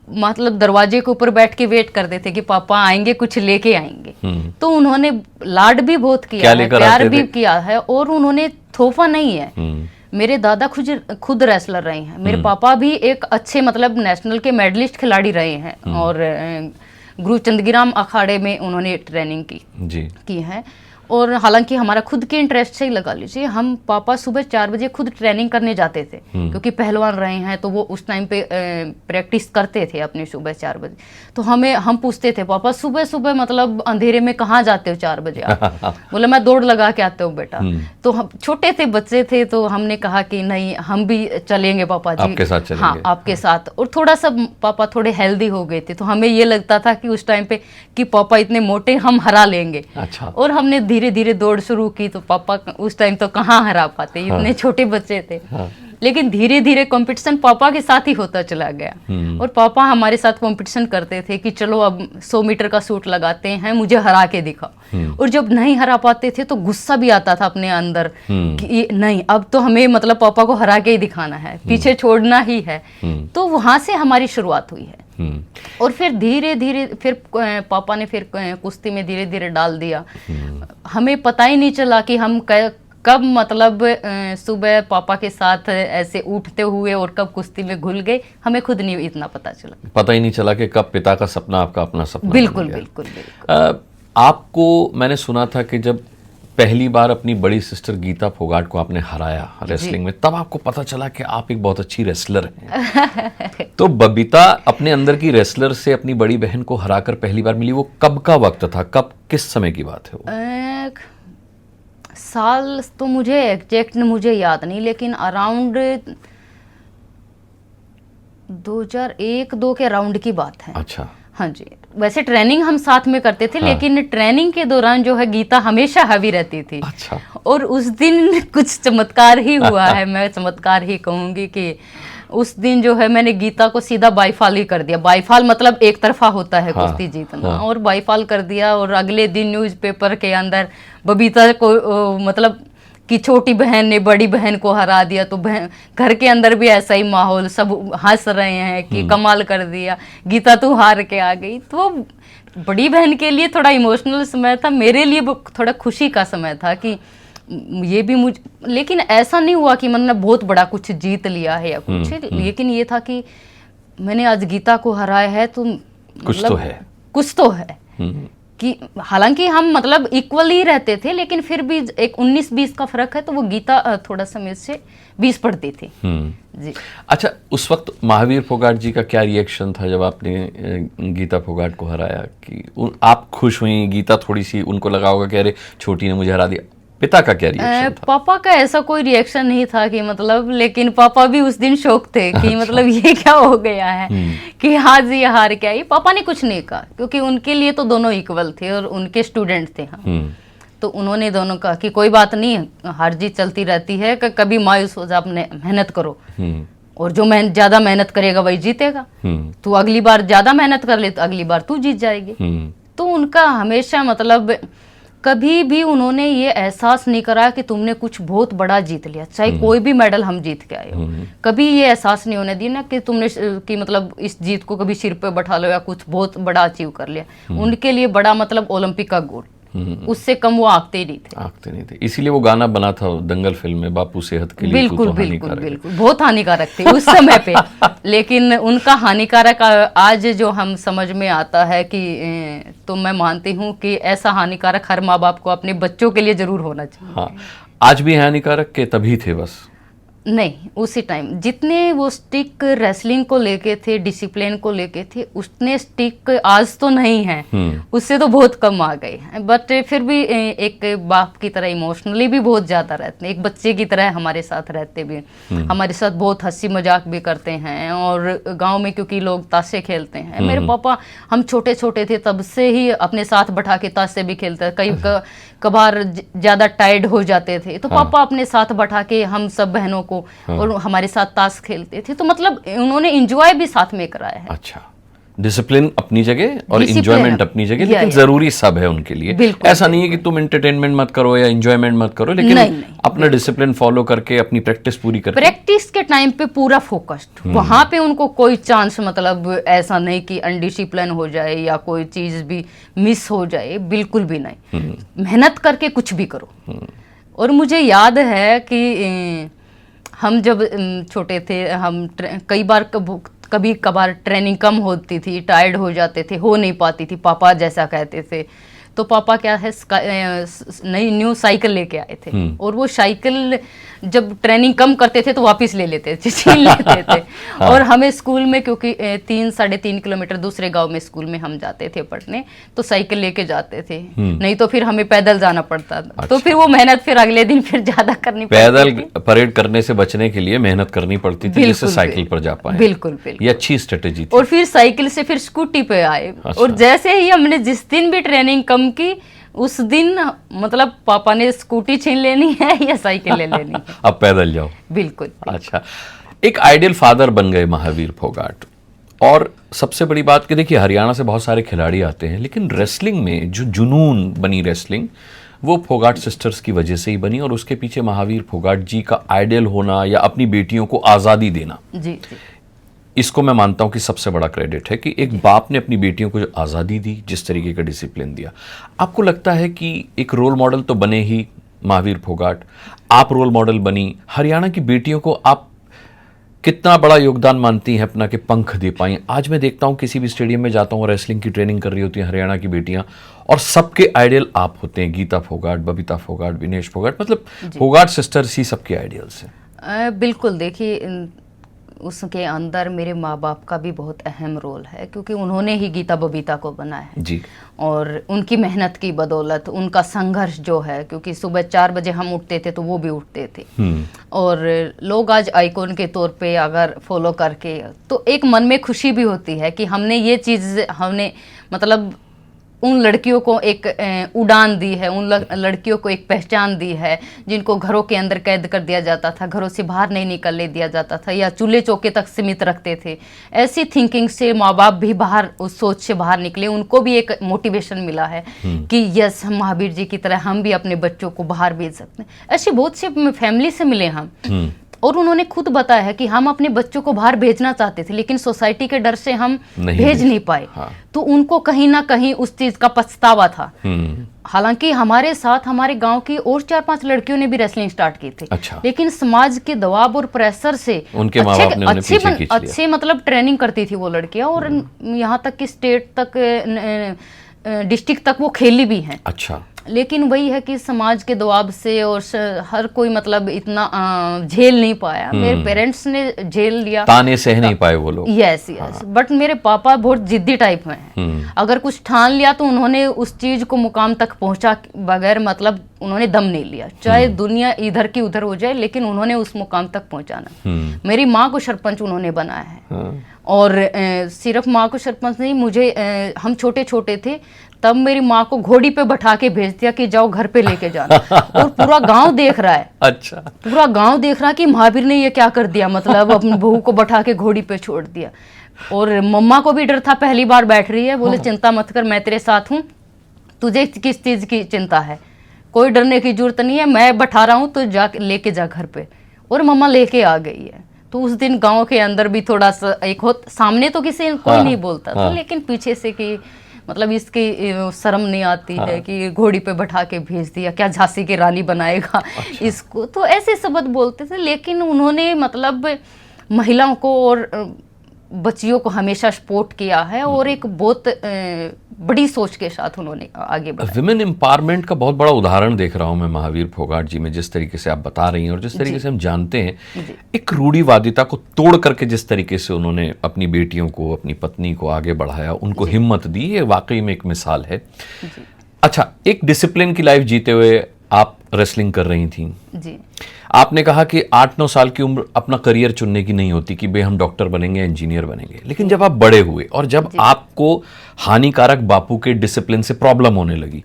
B: मतलब दरवाजे के ऊपर बैठ के वेट करते थे कि पापा आएंगे, कुछ लेके आएंगे। तो उन्होंने लाड भी बहुत किया है, प्यार भी किया है, और उन्होंने थोपा नहीं है। मेरे दादा खुद रेसलर रहे हैं, मेरे पापा भी एक अच्छे मतलब नेशनल के मेडलिस्ट खिलाड़ी रहे हैं, और गुरु चंदगीराम अखाड़े में उन्होंने ट्रेनिंग की है। और हालांकि हमारा खुद के इंटरेस्ट से ही लगा लीजिए, हम पापा सुबह 4 बजे खुद ट्रेनिंग करने जाते थे, क्योंकि पहलवान रहे हैं, तो वो उस टाइम पे प्रैक्टिस करते थे अपनी सुबह 4 बजे। तो हम पूछते थे, पापा सुबह सुबह मतलब अंधेरे में कहाँ जाते हो 4 बजे आप? बोले मैं दौड़ लगा के आते हूँ बेटा। तो हम छोटे थे, बच्चे थे, तो हमने कहा कि नहीं, हम भी चलेंगे पापा जी,
A: आपके साथ चलेंगे।
B: हाँ, आपके साथ। और थोड़ा सा पापा थोड़े हेल्दी हो गए थे, तो हमें ये लगता था कि उस टाइम पे कि पापा इतने मोटे, हम हरा लेंगे।
A: अच्छा।
B: और हमने धीरे धीरे दौड़ शुरू की, तो पापा उस टाइम तो कहाँ हरा पाते, इतने छोटे बच्चे थे। लेकिन धीरे धीरे कंपटीशन पापा के साथ ही होता चला गया। और पापा हमारे साथ कंपटीशन करते थे कि चलो अब 100 मीटर का शूट लगाते हैं, मुझे हरा के दिखाओ। और जब नहीं हरा पाते थे तो गुस्सा भी आता था अपने अंदर कि नहीं, अब तो हमें मतलब पापा को हरा के ही दिखाना है, पीछे छोड़ना ही है। तो वहां से हमारी शुरुआत हुई है। और फिर धीरे धीरे फिर पापा ने फिर कुश्ती में धीरे धीरे डाल दिया। हमें पता ही नहीं चला कि हम कब मतलब सुबह पापा के साथ ऐसे उठते हुए और कब कुश्ती में घुल गए, हमें खुद नहीं इतना पता चला।
A: पता ही नहीं चला कि कब पिता का सपना आपका अपना सपना।
B: बिल्कुल बिल्कुल बिल्कुल।
A: आपको मैंने सुना था कि जब पहली बार अपनी बड़ी सिस्टर गीता फोगाट को आपने हराया रेसलिंग में, तब आपको पता चला कि आप एक बहुत अच्छी रेसलर हैं। तो बबीता अपने अंदर की रेसलर से अपनी बड़ी बहन को हराकर पहली बार मिली, वो कब का वक्त था, कब किस समय की बात है वो?
B: साल तो मुझे एग्जैक्ट मुझे याद नहीं, लेकिन अराउंड 2001-2 के अराउंड की बात है।
A: अच्छा।
B: हाँ जी। वैसे ट्रेनिंग हम साथ में करते थे, लेकिन ट्रेनिंग के दौरान जो है गीता हमेशा हैवी रहती थी।
A: अच्छा।
B: और उस दिन कुछ चमत्कार ही हुआ है, मैं चमत्कार ही कहूंगी कि उस दिन जो है मैंने गीता को सीधा बाईफाल ही कर दिया। बाईफाल मतलब एक तरफा होता है कुश्ती जीतना, और बाईफाल कर दिया। और अगले दिन न्यूज़पेपर के अंदर बबीता को मतलब कि छोटी बहन ने बड़ी बहन को हरा दिया। तो बहन घर के अंदर भी ऐसा ही माहौल, सब हंस रहे हैं कि कमाल कर दिया, गीता तू हार के आ गई। तो बड़ी बहन के लिए थोड़ा इमोशनल समय था, मेरे लिए थोड़ा खुशी का समय था कि ये भी मुझे, लेकिन ऐसा नहीं हुआ कि मतलब बहुत बड़ा कुछ जीत लिया है या कुछ। लेकिन ये था कि मैंने आज गीता को हराया है, तो
A: कुछ तो है,
B: कुछ तो है। कि हालांकि हम मतलब इक्वल ही रहते थे, लेकिन फिर भी एक 19-20 का फर्क है, तो वो गीता थोड़ा सा मेरे से 20 पढ़ती थी। जी।
A: अच्छा, उस वक्त महावीर फोगाट जी का क्या रिएक्शन था जब आपने गीता फोगाट को हराया? कि आप खुश हुई, गीता थोड़ी सी उनको लगा होगा कि अरे छोटी ने मुझे हरा दिया? पिता का क्या रिएक्शन था?
B: पापा का ऐसा कोई रिएक्शन नहीं था कि मतलब, लेकिन पापा भी उस दिन शौक थे कि मतलब ये क्या हो गया है कि हाँ जी हार के आई। पापा ने कुछ नहीं कहा, क्योंकि उनके लिए तो दोनों इक्वल थे और उनके स्टूडेंट थे हम। तो उन्होंने दोनों कहा कि कोई बात नहीं, हार जीत चलती रहती है, कभी मायूस हो जा, अपने मेहनत करो, और जो ज्यादा मेहनत करेगा वही जीतेगा। तू अगली बार ज्यादा मेहनत कर ले तो अगली बार तू जीत जाएगी। तो उनका हमेशा मतलब कभी भी उन्होंने ये एहसास नहीं कराया कि तुमने कुछ बहुत बड़ा जीत लिया, चाहे कोई भी मेडल हम जीत के आए हो। कभी ये एहसास नहीं होने दिया ना कि तुमने कि मतलब इस जीत को कभी सिर पे बैठा लो या कुछ बहुत बड़ा अचीव कर लिया। उनके लिए बड़ा मतलब ओलंपिक का गोल्ड, उससे कम वो आंकते ही नहीं थे।
A: इसीलिए वो गाना बना था दंगल फिल्म में, बापू सेहत के लिए
B: बिल्कुल
A: तो
B: बिल्कुल
A: हानिकारक है।
B: बिल्कुल बहुत हानिकारक थे उस समय पे। लेकिन उनका हानिकारक आज जो हम समझ में आता है कि तो मैं मानती हूँ कि ऐसा हानिकारक हर माँ बाप को अपने बच्चों के लिए जरूर होना चाहिए।
A: हाँ, आज भी हानिकारक के तभी थे बस
B: नहीं, उसी टाइम जितने वो स्टिक रेसलिंग को लेके थे, डिसिप्लिन को लेके थे, उतने स्टिक आज तो नहीं है, उससे तो बहुत कम आ गए हैं। बट फिर भी एक बाप की तरह इमोशनली भी बहुत ज्यादा रहते हैं, एक बच्चे की तरह हमारे साथ रहते भी, हमारे साथ बहुत हंसी मजाक भी करते हैं। और गांव में क्योंकि लोग ताशे खेलते हैं, मेरे पापा हम छोटे छोटे थे तब से ही अपने साथ बैठा के ताशे भी खेलते, कई कभार ज्यादा टायर्ड हो जाते थे तो पापा अपने साथ बैठा के हम सब बहनों को और हमारे साथ ताश खेलते थे। तो मतलब उन्होंने एंजॉय भी साथ में कराया है।
A: अच्छा, डिसिप्लिन अपनी जगह और
B: Discipline
A: इंजॉयमेंट अपनी जगह, लेकिन जरूरी सब है उनके लिए। ऐसा नहीं है कि तुम एंटरटेनमेंट मत करो या इंजॉयमेंट मत करो, लेकिन अपना डिसिप्लिन फॉलो करके अपनी प्रैक्टिस पूरी करके,
B: प्रैक्टिस के टाइम पे पूरा फोकस्ड, वहां पे उनको कोई चांस मतलब ऐसा नहीं कि अनडिसिप्लिन हो जाए या कोई चीज भी मिस हो जाए, बिल्कुल भी नहीं। मेहनत करके कुछ भी करो। और मुझे याद है कि हम जब छोटे थे, हम कई बार कभी कभार ट्रेनिंग कम होती थी, टायर्ड हो जाते थे, हो नहीं पाती थी, पापा जैसा कहते थे। तो पापा क्या है नई न्यू साइकिल लेके आए थे, और वो साइकिल जब ट्रेनिंग कम करते थे तो वापस ले लेते थे, छीन लेते थे। और हमें स्कूल में क्योंकि 3-3.5 किलोमीटर दूसरे गांव में स्कूल में हम जाते थे पढ़ने, तो साइकिल लेके जाते थे, नहीं तो फिर हमें पैदल जाना पड़ता था।
A: अच्छा।
B: तो फिर वो मेहनत फिर अगले दिन फिर ज्यादा करनी पड़ती
A: पैदल
B: थी।
A: परेड करने से बचने के लिए मेहनत करनी पड़ती थी, जिससे साइकिल पर जा पाए।
B: बिल्कुल बिल्कुल।
A: ये अच्छी स्ट्रेटेजी थी।
B: और फिर साइकिल से फिर स्कूटी पे आए।
A: अच्छा।
B: और जैसे ही हमने जिस दिन भी ट्रेनिंग कम की, उस दिन मतलब पापा ने स्कूटी छीन लेनी है या साइकिल ले लेनी है।
A: अब पैदल जाओ।
B: बिल्कुल।
A: अच्छा, एक आइडियल फादर बन गए महावीर फोगाट। और सबसे बड़ी बात कि देखिए, हरियाणा से बहुत सारे खिलाड़ी आते हैं, लेकिन रेसलिंग में जो जुनून बनी रेसलिंग, वो फोगाट सिस्टर्स की वजह से ही बनी। और उसके पीछे महावीर फोगाट जी का आइडियल होना या अपनी बेटियों को आज़ादी देना,
B: जी।
A: इसको मैं मानता हूं कि सबसे बड़ा क्रेडिट है कि एक बाप ने अपनी बेटियों को जो आज़ादी दी, जिस तरीके का डिसिप्लिन दिया। आपको लगता है कि एक रोल मॉडल तो बने ही महावीर फोगाट, आप रोल मॉडल बनी, हरियाणा की बेटियों को आप कितना बड़ा योगदान मानती हैं अपना के पंख दे पाई? आज मैं देखता हूं किसी भी स्टेडियम में जाता हूं, रेसलिंग की ट्रेनिंग कर रही होती हैं हरियाणा की बेटियां, और सबके आइडियल आप होते हैं। गीता फोगाट, बबीता फोगाट, विनेश फोगाट, मतलब फोगाट सिस्टर्स ही सबके आइडियल्स हैं।
B: बिल्कुल। देखिए, उसके अंदर मेरे माँ बाप का भी बहुत अहम रोल है, क्योंकि उन्होंने ही गीता बबीता को बनाया है
A: जी।
B: और उनकी मेहनत की बदौलत, उनका संघर्ष जो है, क्योंकि सुबह 4 बजे हम उठते थे तो वो भी उठते थे, और लोग आज आइकॉन के तौर पे अगर फॉलो करके, तो एक मन में खुशी भी होती है कि हमने ये चीज़, हमने मतलब उन लड़कियों को एक उड़ान दी है, उन लड़कियों को एक पहचान दी है, जिनको घरों के अंदर कैद कर दिया जाता था, घरों से बाहर नहीं निकलने दिया जाता था, या चूल्हे चौके तक सीमित रखते थे। ऐसी थिंकिंग से माँ बाप भी बाहर, उस सोच से बाहर निकले, उनको भी एक मोटिवेशन मिला है कि यस, हम महावीर जी की तरह हम भी अपने बच्चों को बाहर भेज सकते हैं। ऐसी बहुत सी फैमिली से मिले हम, और उन्होंने खुद बताया है कि हम अपने बच्चों को बाहर भेजना चाहते थे, लेकिन सोसाइटी के डर से हम भेज नहीं पाए। हाँ। तो उनको कहीं ना कहीं उस चीज का पछतावा था। हालांकि हमारे साथ हमारे गांव की और 4-5 लड़कियों ने भी रेसलिंग स्टार्ट की थी। अच्छा। लेकिन समाज के दबाव और प्रेशर से
A: उनके माँ बाप ने उन्हें पीछे खींच लिया।
B: अच्छे मतलब ट्रेनिंग करती थी वो लड़कियां, और यहाँ तक कि स्टेट तक, डिस्ट्रिक्ट तक वो खेली भी हैं।
A: अच्छा।
B: लेकिन वही है कि समाज के दबाव से और हर कोई मतलब इतना झेल नहीं पाया। मेरे पेरेंट्स ने झेल लिया,
A: ताने सह नहीं पाए वो लोग।
B: यस। बट मेरे पापा बहुत जिद्दी टाइप में हैं। अगर कुछ ठान लिया तो उन्होंने उस चीज को मुकाम तक पहुंचा बगैर मतलब उन्होंने दम नहीं लिया, चाहे दुनिया इधर की उधर हो जाए, लेकिन उन्होंने उस मुकाम तक पहुंचाना। मेरी माँ को सरपंच उन्होंने बनाया है। और सिर्फ माँ को सरपंच नहीं, मुझे हम छोटे छोटे थे तब मेरी माँ को घोड़ी पे बैठा के भेज दिया कि जाओ घर पे लेके जाना। और पूरा गांव देख रहा है। अच्छा। पूरा गांव देख रहा है कि महावीर ने ये क्या कर दिया, मतलब अपनी बहू को बैठा के घोड़ी पे छोड़ दिया। और मम्मा को भी डर था, पहली बार बैठ रही है, बोले चिंता मत कर, मैं तेरे साथ हूँ, तुझे किस चीज की चिंता है, कोई डरने की जरूरत नहीं है, मैं बैठा रहा हूँ तो जा लेके जा घर पे। और मम्मा लेके आ गई है। तो उस दिन गांव के अंदर भी थोड़ा सा एक हो, सामने तो किसी कोई नहीं बोलता था, लेकिन पीछे से कि मतलब इसकी शर्म नहीं आती है कि घोड़ी पे बैठा के भेज दिया, क्या झांसी की रानी बनाएगा इसको, तो ऐसे शब्द बोलते थे। लेकिन उन्होंने मतलब महिलाओं को और बच्चियों को हमेशा सपोर्ट किया है और एक बहुत बड़ी सोच के साथ उन्होंने आगे बढ़ा।
A: विमेन एम्पावरमेंट का बहुत बड़ा उदाहरण देख रहा हूं मैं महावीर फोगाट जी में, जिस तरीके से आप बता रही हैं और जिस तरीके से हम जानते हैं, एक रूढ़िवादिता को तोड़ करके जिस तरीके से उन्होंने अपनी बेटियों को, अपनी पत्नी को आगे बढ़ाया, उनको हिम्मत दी, ये वाकई में एक मिसाल है। अच्छा, एक डिसिप्लिन की लाइफ जीते हुए आप रेसलिंग कर रही थी
B: जी।
A: आपने कहा कि 8-9 साल की उम्र अपना करियर चुनने की नहीं होती कि भाई हम डॉक्टर बनेंगे, इंजीनियर बनेंगे। लेकिन जब आप बड़े हुए और जब आपको हानिकारक बापू के डिसिप्लिन से प्रॉब्लम होने लगी,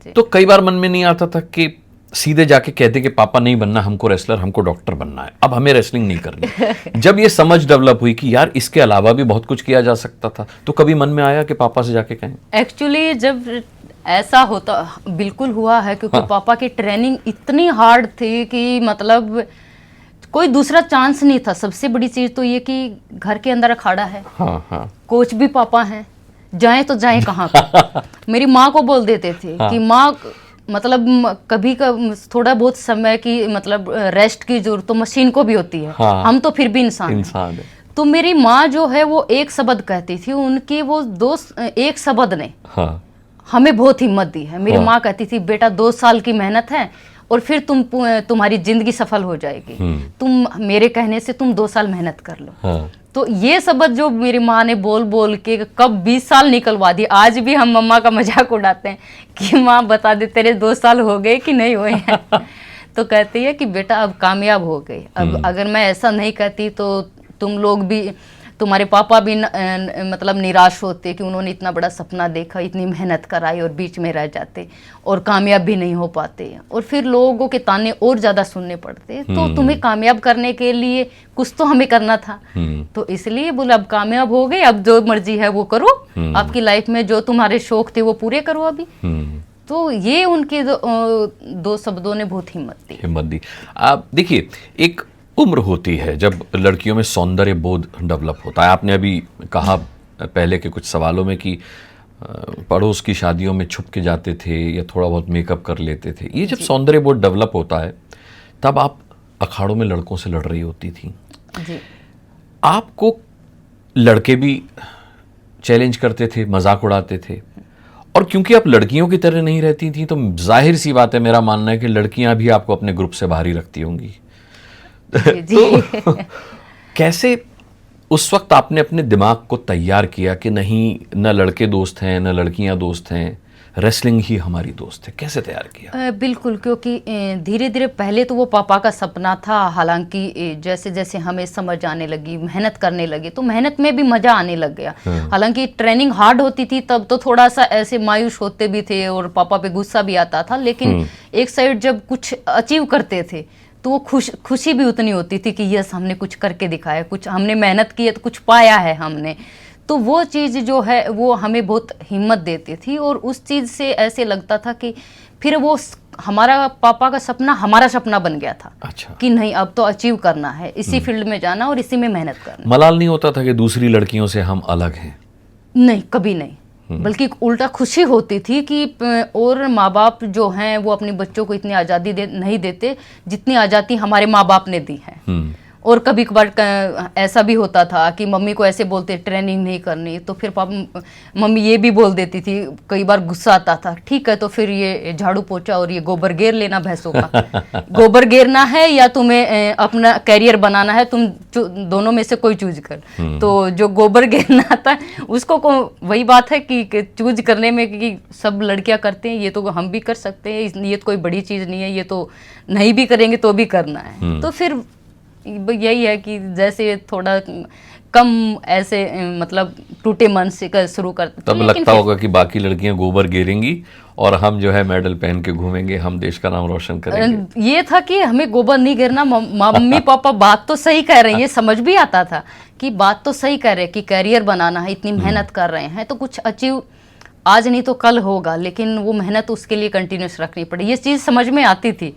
A: तो कई बार मन में नहीं आता था कि सीधे जाके कहते कि पापा नहीं बनना हमको रेसलर, हमको डॉक्टर बनना है, अब हमें रेसलिंग नहीं करनी। जब ये समझ डेवलप हुई कि यार इसके अलावा भी बहुत कुछ किया जा सकता था, तो कभी मन में आया कि पापा से जाके कहें?
B: एक्चुअली जब ऐसा होता बिल्कुल हुआ है, क्योंकि पापा की ट्रेनिंग इतनी हार्ड थी कि मतलब कोई दूसरा चांस नहीं था। सबसे बड़ी चीज तो ये कि घर के अंदर अखाड़ा है, कोच भी पापा हैं, जाएं तो जाएं कहाँ पे। मेरी माँ को बोल देते थे कि माँ मतलब कभी थोड़ा बहुत समय की मतलब रेस्ट की जरूरत तो मशीन को भी होती है, हम तो फिर भी इंसान हैं। तो मेरी माँ जो है वो एक शब्द कहती थी, उनकी वो एक शब्द ने हमें बहुत हिम्मत दी है। मेरी माँ कहती थी बेटा 2 साल की मेहनत है और फिर तुम्हारी जिंदगी सफल हो जाएगी, तुम मेरे कहने से तुम 2 साल मेहनत कर लो। तो ये शब्द जो मेरी माँ ने बोल बोल के कब 20 साल निकलवा दिए। आज भी हम मम्मा का मजाक उड़ाते हैं कि माँ बता दे तेरे 2 साल हो गए कि नहीं हुए हैं। तो कहती है कि बेटा अब कामयाब हो गए, अब अगर मैं ऐसा नहीं कहती तो तुम लोग भी, तुम्हारे पापा भी मतलब निराश होते कि उन्होंने इतना बड़ा सपना देखा, इतनी मेहनत कराई और बीच में रह जाते और कामयाब भी नहीं हो पाते, और फिर लोगों के ताने और ज़्यादा सुनने पड़ते। तो तुम्हें कामयाब करने के लिए कुछ तो हमें करना था, तो इसलिए बोले अब कामयाब हो गए, अब जो मर्जी है वो करो, आपकी लाइफ में जो तुम्हारे शौक थे वो पूरे करो अभी। तो ये उनके 2 शब्दों ने बहुत हिम्मत दी।
A: आप देखिए, एक उम्र होती है जब लड़कियों में सौंदर्य बोध डेवलप होता है। आपने अभी कहा पहले के कुछ सवालों में कि पड़ोस की शादियों में छुप के जाते थे या थोड़ा बहुत मेकअप कर लेते थे। ये जब सौंदर्य बोध डेवलप होता है तब आप अखाड़ों में लड़कों से लड़ रही होती थी
B: जी।
A: आपको लड़के भी चैलेंज करते थे, मजाक उड़ाते थे, और क्योंकि आप लड़कियों की तरह नहीं रहती थी तो जाहिर सी बात है, मेरा मानना है कि लड़कियां भी आपको अपने ग्रुप से बाहर ही रखती होंगी। तो कैसे उस वक्त आपने अपने दिमाग को तैयार किया कि नहीं, न लड़के दोस्त हैं न लड़कियां दोस्त हैं, रेसलिंग ही हमारी दोस्त है? कैसे तैयार किया?
B: बिल्कुल, क्योंकि धीरे धीरे पहले तो वो पापा का सपना था, हालांकि जैसे जैसे हमें समझ आने लगी, मेहनत करने लगे, तो मेहनत में भी मजा आने लग गया। हालांकि ट्रेनिंग हार्ड होती थी तब तो थोड़ा सा ऐसे मायूस होते भी थे और पापा पे गुस्सा भी आता था, लेकिन एक साइड जब कुछ अचीव करते थे तो वो खुशी भी उतनी होती थी कि यस हमने कुछ करके दिखाया, कुछ हमने मेहनत की है तो कुछ पाया है हमने। तो वो चीज़ जो है वो हमें बहुत हिम्मत देती थी, और उस चीज़ से ऐसे लगता था कि फिर वो हमारा पापा का सपना हमारा सपना बन गया था।
A: अच्छा।
B: कि नहीं अब तो अचीव करना है, इसी फील्ड में जाना और इसी में मेहनत करना।
A: मलाल नहीं होता था कि दूसरी लड़कियों से हम अलग हैं?
B: नहीं, कभी नहीं, बल्कि उल्टा खुशी होती थी कि और माँ बाप जो हैं वो अपने बच्चों को इतनी आज़ादी नहीं देते जितनी आज़ादी हमारे माँ बाप ने दी है। और कभी कभार ऐसा भी होता था कि मम्मी को ऐसे बोलते ट्रेनिंग नहीं करनी, तो फिर पापा मम्मी ये भी बोल देती थी, कई बार गुस्सा आता था, ठीक है तो फिर ये झाड़ू पोछा और ये गोबर घेर लेना भैंसों का। गोबर घेरना है या तुम्हें अपना कैरियर बनाना है, तुम दोनों में से कोई चूज कर। तो जो गोबर घेरना था उसको वही बात है कि चूज करने में कि सब लड़कियां करते हैं, ये तो हम भी कर सकते हैं, ये तो कोई बड़ी चीज़ नहीं है, ये तो नहीं भी करेंगे तो भी करना है। तो फिर यही है कि जैसे थोड़ा कम ऐसे मतलब टूटे मन से शुरू करते,
A: तब लगता होगा कि बाकी लड़कियां गोबर घेरेंगी और हम जो है मेडल पहन के घूमेंगे, हम देश का नाम रोशन करेंगे।
B: ये था कि हमें गोबर नहीं घेरना। मम्मी पापा बात तो सही कह रहे हैं, ये समझ भी आता था कि बात तो सही कह रहे हैं कि करियर बनाना है, इतनी मेहनत कर रहे हैं तो कुछ अचीव आज नहीं तो कल होगा, लेकिन वो मेहनत उसके लिए कंटिन्यूस रखनी पड़ी। ये चीज समझ में आती थी,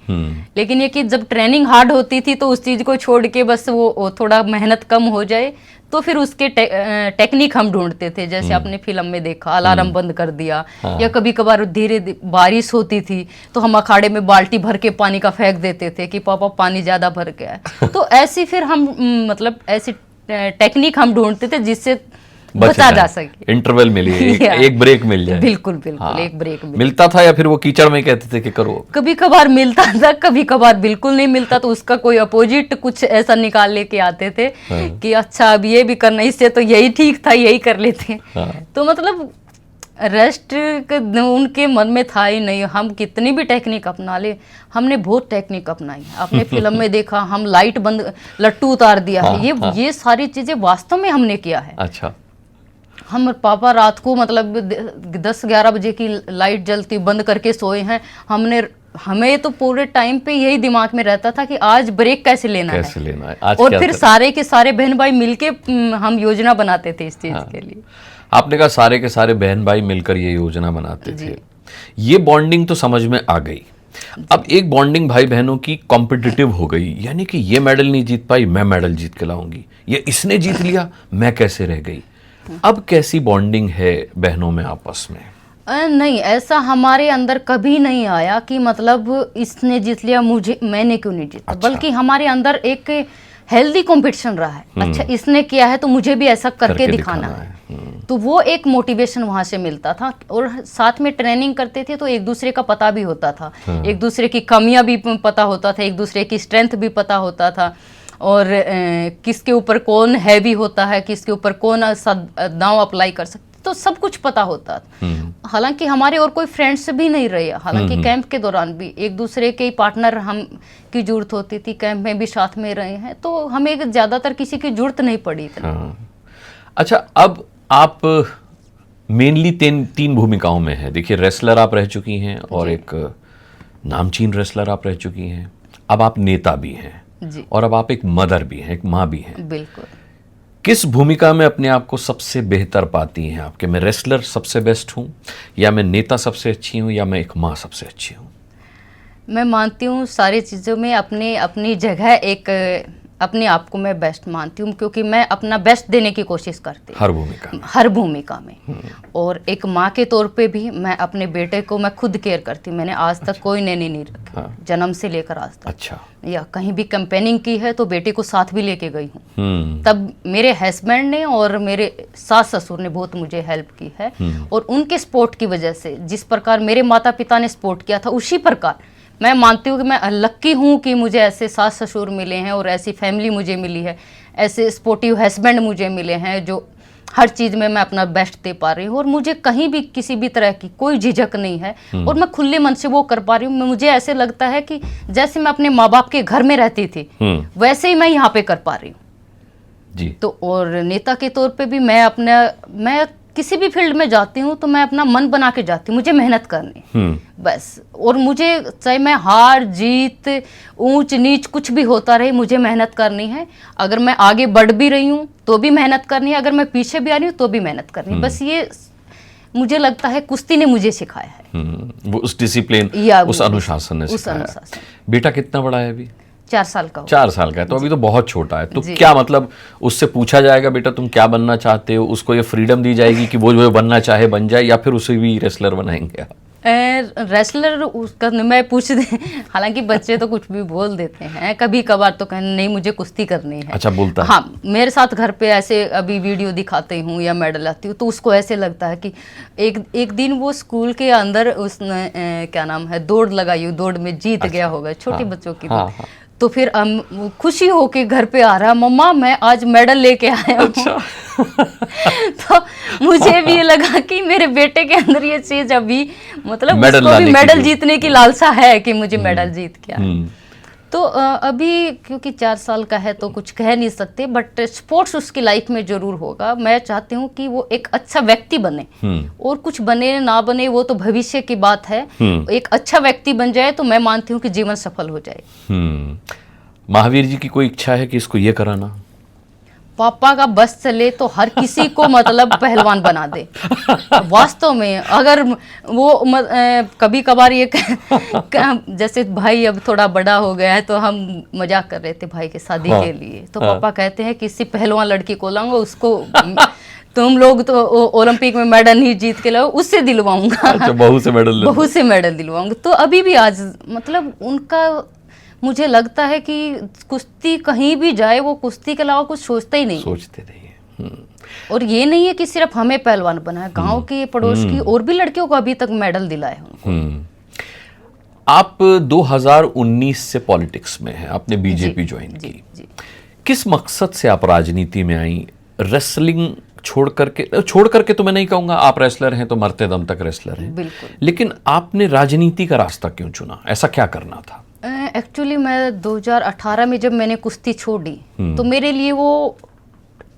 B: लेकिन ये कि जब ट्रेनिंग हार्ड होती थी तो उस चीज को छोड़ के बस वो थोड़ा मेहनत कम हो जाए तो फिर उसके टेक्निक हम ढूंढते थे। जैसे आपने फिल्म में देखा, अलार्म बंद कर दिया, या कभी कभार धीरे बारिश होती थी तो हम अखाड़े में बाल्टी भर के पानी का फेंक देते थे कि पापा पानी ज्यादा भर गया है। तो ऐसी फिर हम मतलब ऐसी टेक्निक हम ढूंढते थे जिससे बचा जा सके,
A: इंटरवल मिले, एक ब्रेक मिल जाए।
B: बिल्कुल बिल्कुल, एक ब्रेक
A: मिलता था या फिर वो कीचड़ में कहते थे कि करो?
B: कभी कभार मिलता था, कभी कभार बिल्कुल नहीं मिलता, तो उसका कोई अपोजिट कुछ ऐसा निकाल लेके आते थे कि अच्छा अब ये भी करना, इससे तो यही ठीक था, यही कर लेते। तो मतलब रेस्ट उनके मन में था ही नहीं। हम कितनी भी टेक्निक अपना ले, हमने बहुत टेक्निक अपनाई। आपने फिल्म में देखा, हम लाइट बंद, लट्टू उतार दिया है, ये सारी चीजें वास्तव में हमने किया है।
A: अच्छा।
B: हम पापा रात को मतलब 10-11 बजे की लाइट जलती बंद करके सोए हैं। हमें तो पूरे टाइम पे यही दिमाग में रहता था कि आज ब्रेक कैसे लेना है। आज और फिर सारे के सारे बहन भाई मिलके हम योजना बनाते थे इस चीज के लिए।
A: आपने कहा सारे के सारे बहन भाई मिलकर ये योजना बनाते थे, ये बॉन्डिंग तो समझ में आ गई। अब एक बॉन्डिंग भाई बहनों की कॉम्पिटिटिव हो गई, यानी कि ये मेडल नहीं जीत पाई, मैं मेडल जीत के लाऊंगी, ये इसने जीत लिया, मैं कैसे रह गई। अब कैसी बॉन्डिंग है बहनों में आपस में?
B: नहीं, ऐसा हमारे अंदर कभी नहीं आया कि मतलब इसने जीत लिया, मैंने क्यों नहीं जीता। अच्छा। बल्कि हमारे अंदर एक हेल्दी कंपटीशन रहा है। अच्छा, इसने किया है तो मुझे भी ऐसा करके दिखाना है। तो वो एक मोटिवेशन वहां से मिलता था। और साथ में ट्रेनिंग करते थे तो एक दूसरे का पता भी होता था, एक दूसरे की कमियां भी पता होता था, एक दूसरे की स्ट्रेंथ भी पता होता था, और किसके ऊपर कौन हैवी होता है, किसके ऊपर कौन दांव अप्लाई कर सकते, तो सब कुछ पता होता था। हालांकि हमारे और कोई फ्रेंड्स भी नहीं रहे, हालांकि कैंप के दौरान भी एक दूसरे के पार्टनर हम की जरूरत होती थी, कैंप में भी साथ में रहे हैं, तो हमें ज्यादातर किसी की जरूरत नहीं पड़ी थी।
A: अच्छा, अब आप मेनली तीन भूमिकाओं में है। देखिए, रेसलर आप रह चुकी हैं और एक नामचीन रेसलर आप रह चुकी हैं, अब आप नेता भी हैं और अब आप एक मदर भी हैं, एक माँ भी हैं।
B: बिल्कुल।
A: किस भूमिका में अपने आप को सबसे बेहतर पाती हैं आपके? मैं रेसलर सबसे बेस्ट हूं, या मैं नेता सबसे अच्छी हूं, या मैं एक माँ सबसे अच्छी हूं?
B: मैं मानती हूँ सारी चीज़ों में अपनी जगह एक अपने आप को मैं बेस्ट मानती हूँ, क्योंकि मैं अपना बेस्ट देने की कोशिश करती हूँ हर भूमिका में। और एक माँ के तौर पे भी मैं अपने बेटे को मैं खुद केयर करती हूँ। मैंने आज तक कोई नैनी नहीं रखी, जन्म से लेकर आज तक।
A: अच्छा।
B: या कहीं भी कैंपेनिंग की है तो बेटे को साथ भी लेके गई हूँ। तब मेरे हस्बैंड ने और मेरे सास ससुर ने बहुत मुझे हेल्प की है, और उनके सपोर्ट की वजह से जिस प्रकार मेरे माता पिता ने सपोर्ट किया था, उसी प्रकार मैं मानती हूँ कि मैं लक्की हूँ कि मुझे ऐसे सास ससुर मिले हैं और ऐसी फैमिली मुझे मिली है, ऐसे सपोर्टिव हस्बैंड मुझे मिले हैं जो हर चीज़ में मैं अपना बेस्ट दे पा रही हूँ, और मुझे कहीं भी किसी भी तरह की कोई झिझक नहीं है, और मैं खुले मन से वो कर पा रही हूँ। मुझे ऐसे लगता है कि जैसे मैं अपने माँ बाप के घर में रहती थी वैसे ही मैं यहाँ पे कर पा रही हूँ जी। तो और नेता के तौर पे भी मैं किसी भी फील्ड में जाती हूँ तो मैं अपना मन बना के जाती हूँ, मुझे मेहनत करनी बस। और मुझे चाहे मैं हार जीत ऊंच नीच कुछ भी होता रहे, मुझे मेहनत करनी है। अगर मैं आगे बढ़ भी रही हूँ तो भी मेहनत करनी है, अगर मैं पीछे भी आ रही हूँ तो भी मेहनत करनी है। बस ये मुझे लगता है कुश्ती ने मुझे सिखाया है,
A: वो उस डिसिप्लिन, उस अनुशासन ने सिखाया। बेटा कितना बड़ा है अभी?
B: 4 साल का।
A: 4 साल का है, तो अभी तो बहुत छोटा है। तो क्या मतलब उससे पूछा जाएगा बेटा तुम क्या बनना चाहते हो, उसको ये फ्रीडम दी जाएगी कि वो जो बनना चाहे बन जाए, या फिर उसे भी रेसलर बनाएंगे?
B: रेसलर उसका मैं पूछ दे, हालांकि बच्चे तो कुछ भी बोल देते हैं, कभी कभार तो कहने नहीं मुझे कुश्ती करनी है।
A: अच्छा, बोलता है?
B: हाँ, मेरे साथ घर पे ऐसे अभी वीडियो दिखाते हूँ या मेडल लाती हूँ तो उसको ऐसे लगता है कि एक दिन वो स्कूल के अंदर उसने क्या नाम है दौड़ लगाई, दौड़ में जीत गया होगा, छोटे बच्चों की। तो फिर खुशी होके घर पे आ रहा, मम्मा मैं आज मेडल लेके आया हूँ। अच्छा। तो मुझे भी ये लगा कि मेरे बेटे के अंदर ये चीज अभी मतलब उसको भी मेडल जीतने की लालसा है कि मुझे मेडल जीत के आया। तो अभी क्योंकि 4 साल का है तो कुछ कह नहीं सकते, बट स्पोर्ट्स उसकी लाइफ में जरूर होगा। मैं चाहती हूँ कि वो एक अच्छा व्यक्ति बने, और कुछ बने ना बने वो तो भविष्य की बात है। एक अच्छा व्यक्ति बन जाए तो मैं मानती हूँ कि जीवन सफल हो जाए।
A: महावीर जी की कोई इच्छा है कि इसको ये कराना?
B: पापा का बस चले तो हर किसी को मतलब पहलवान बना दे। वास्तव में अगर वो कभी कभार ये जैसे भाई अब थोड़ा बड़ा हो गया है तो हम मजाक कर रहे थे भाई के शादी के लिए, तो पापा कहते हैं किसी पहलवान लड़की को लाऊंगा, उसको तुम लोग तो ओलंपिक में मेडल नहीं जीत के लाओ, उससे दिलवाऊंगा।
A: अच्छा, बहू से मेडल
B: दिलवाऊंगा। तो अभी भी आज मतलब उनका मुझे लगता है कि कुश्ती कहीं भी जाए वो कुश्ती के अलावा कुछ सोचते ही नहीं,
A: सोचते नहीं है।
B: और ये नहीं है कि सिर्फ हमें पहलवान बनाए, गांव की पड़ोस की और भी लड़कियों को अभी तक मेडल दिलाए उनको।
A: आप 2019 से पॉलिटिक्स में हैं, आपने बीजेपी ज्वाइन की। किस मकसद से आप राजनीति में आई? रेसलिंग छोड़ करके तो मैं नहीं कहूंगा, आप रेसलर हैं तो मरते दम तक रेसलर हैं,
B: बिल्कुल,
A: लेकिन आपने राजनीति का रास्ता क्यों चुना? ऐसा क्या करना था?
B: एक्चुअली मैं 2018 में जब मैंने कुश्ती छोड़ी तो मेरे लिए वो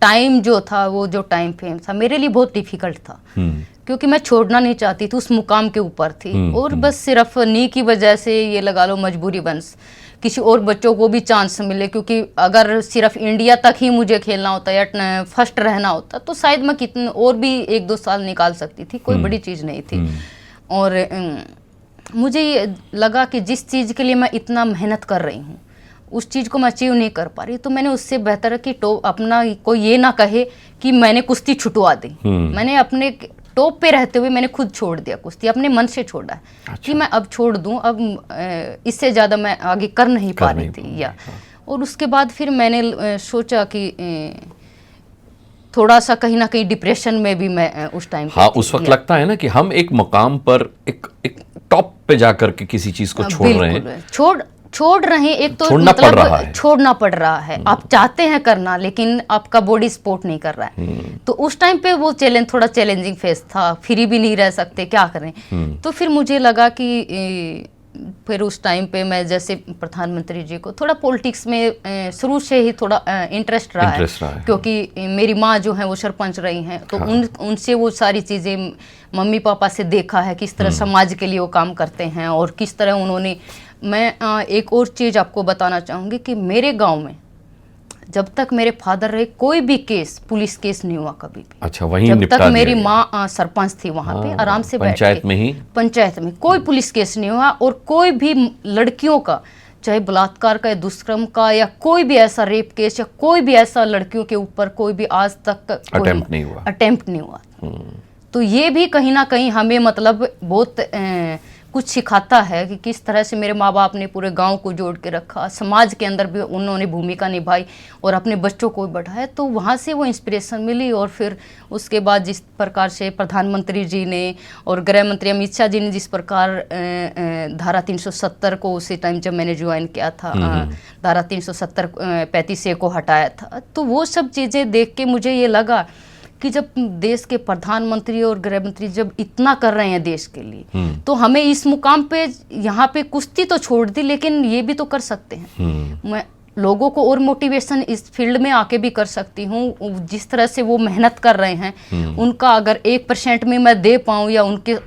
B: टाइम जो था, वो जो टाइम फ्रेम था मेरे लिए बहुत डिफिकल्ट था, क्योंकि मैं छोड़ना नहीं चाहती थी, उस मुकाम के ऊपर थी। और बस सिर्फ नी की वजह से, ये लगा लो मजबूरी बंस, किसी और बच्चों को भी चांस मिले, क्योंकि अगर सिर्फ इंडिया तक ही मुझे खेलना होता या फर्स्ट रहना होता तो शायद मैं कितने और भी 1-2 साल निकाल सकती थी, कोई बड़ी चीज़ नहीं थी। और मुझे ये लगा कि जिस चीज़ के लिए मैं इतना मेहनत कर रही हूँ उस चीज़ को मैं अचीव नहीं कर पा रही, तो मैंने उससे बेहतर है कि अपना कोई ये ना कहे कि मैंने कुश्ती छुटवा दी। मैंने अपने टॉप पे रहते हुए मैंने खुद छोड़ दिया कुश्ती, अपने मन से छोड़ा है। अच्छा। कि मैं अब छोड़ दूं, अब इससे ज़्यादा मैं आगे कर नहीं पा रही थी या। और उसके बाद फिर मैंने सोचा कि थोड़ा सा कहीं ना कहीं डिप्रेशन में भी मैं उस टाइम,
A: हाँ, उस वक्त लगता है ना कि हम एक मकाम पर एक टॉप पे जाकर के किसी चीज को छोड़ रहे हैं,
B: छोड़ रहे हैं। एक तो
A: छोड़ना
B: मतलब
A: छोड़ना
B: पड़ रहा है, आप चाहते हैं करना लेकिन आपका बॉडी सपोर्ट नहीं कर रहा है। तो उस टाइम पे वो थोड़ा चैलेंजिंग फेस था, फ्री भी नहीं रह सकते, क्या करें। तो फिर मुझे लगा कि फिर उस टाइम पे मैं जैसे प्रधानमंत्री जी को थोड़ा पॉलिटिक्स में शुरू से ही थोड़ा इंटरेस्ट रहा है, क्योंकि मेरी माँ जो है वो सरपंच रही हैं, तो उनसे वो सारी चीज़ें मम्मी पापा से देखा है, किस तरह समाज के लिए वो काम करते हैं और किस तरह उन्होंने। मैं एक और चीज़ आपको बताना चाहूँगी कि मेरे गांव में जब तक मेरे फादर रहे कोई भी केस, पुलिस केस नहीं हुआ कभी भी।
A: अच्छा, वहीं
B: जब तक मेरी माँ सरपंच थी वहाँ पे आराम से
A: पंचायत में
B: कोई पुलिस केस नहीं हुआ। और कोई भी लड़कियों का, चाहे बलात्कार का या दुष्कर्म का या कोई भी ऐसा रेप केस या कोई भी ऐसा लड़कियों के ऊपर कोई भी आज तक
A: अटेम्प्ट
B: नहीं हुआ। तो ये भी कहीं ना कहीं हमें मतलब बहुत कुछ सिखाता है कि किस तरह से मेरे माँ बाप ने पूरे गांव को जोड़ के रखा, समाज के अंदर भी उन्होंने भूमिका निभाई और अपने बच्चों को बढ़ाया। तो वहाँ से वो इंस्पिरेशन मिली। और फिर उसके बाद जिस प्रकार से प्रधानमंत्री जी ने और गृह मंत्री अमित शाह जी ने जिस प्रकार धारा 370 को उसी टाइम जब मैंने ज्वाइन किया था, धारा 370 35A को हटाया था, तो वो सब चीज़ें देख के मुझे ये लगा कि जब देश के प्रधानमंत्री और गृह मंत्री जब इतना कर रहे हैं देश के लिए, तो हमें इस मुकाम पे यहाँ पे कुश्ती तो छोड़ दी लेकिन ये भी तो कर सकते हैं। मैं लोगों को और मोटिवेशन इस फील्ड में आके भी कर सकती हूँ। जिस तरह से वो मेहनत कर रहे हैं उनका अगर 1% में मैं दे पाऊँ या उनके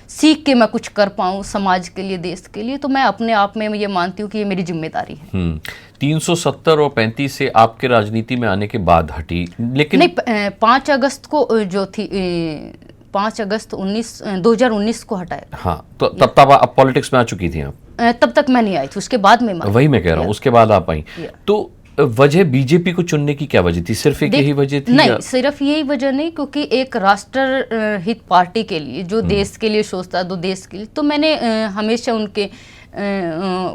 B: सीख के मैं कुछ कर पाऊँ समाज के लिए, देश के लिए, तो मैं अपने आप में ये मानती हूँ कि ये मेरी जिम्मेदारी है।
A: 370 और 35 से आपके राजनीति में आने के बाद हटी, लेकिन
B: नहीं, 5 अगस्त को जो थी 5 अगस्त 2019 को हटाया।
A: हाँ, तो तब आप पॉलिटिक्स में आ चुकी थी आप?
B: तब तक मैं नहीं आई थी, उसके बाद में
A: वही मैं कह रहा हूँ, उसके बाद आप आई। तो वजह बीजेपी को चुनने की क्या वजह थी? सिर्फ एक यही वजह थी?
B: नहीं, सिर्फ यही वजह नहीं, क्योंकि एक राष्ट्र हित पार्टी के लिए जो देश के लिए सोचता है, दो देश के लिए, तो मैंने हमेशा उनके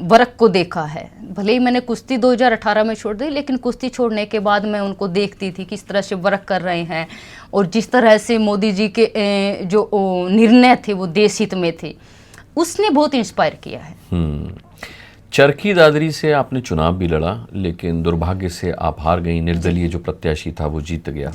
B: वर्क को देखा है। भले ही मैंने कुश्ती 2018 में छोड़ दी, लेकिन कुश्ती छोड़ने के बाद मैं उनको देखती थी किस तरह से वर्क कर रहे हैं और जिस तरह से मोदी जी के जो निर्णय थे वो देश हित में थे, उसने बहुत इंस्पायर किया है।
A: चरखी दादरी से आपने चुनाव भी लड़ा, लेकिन दुर्भाग्य से आप हार गई। निर्दलीय जो प्रत्याशी था वो जीत गया।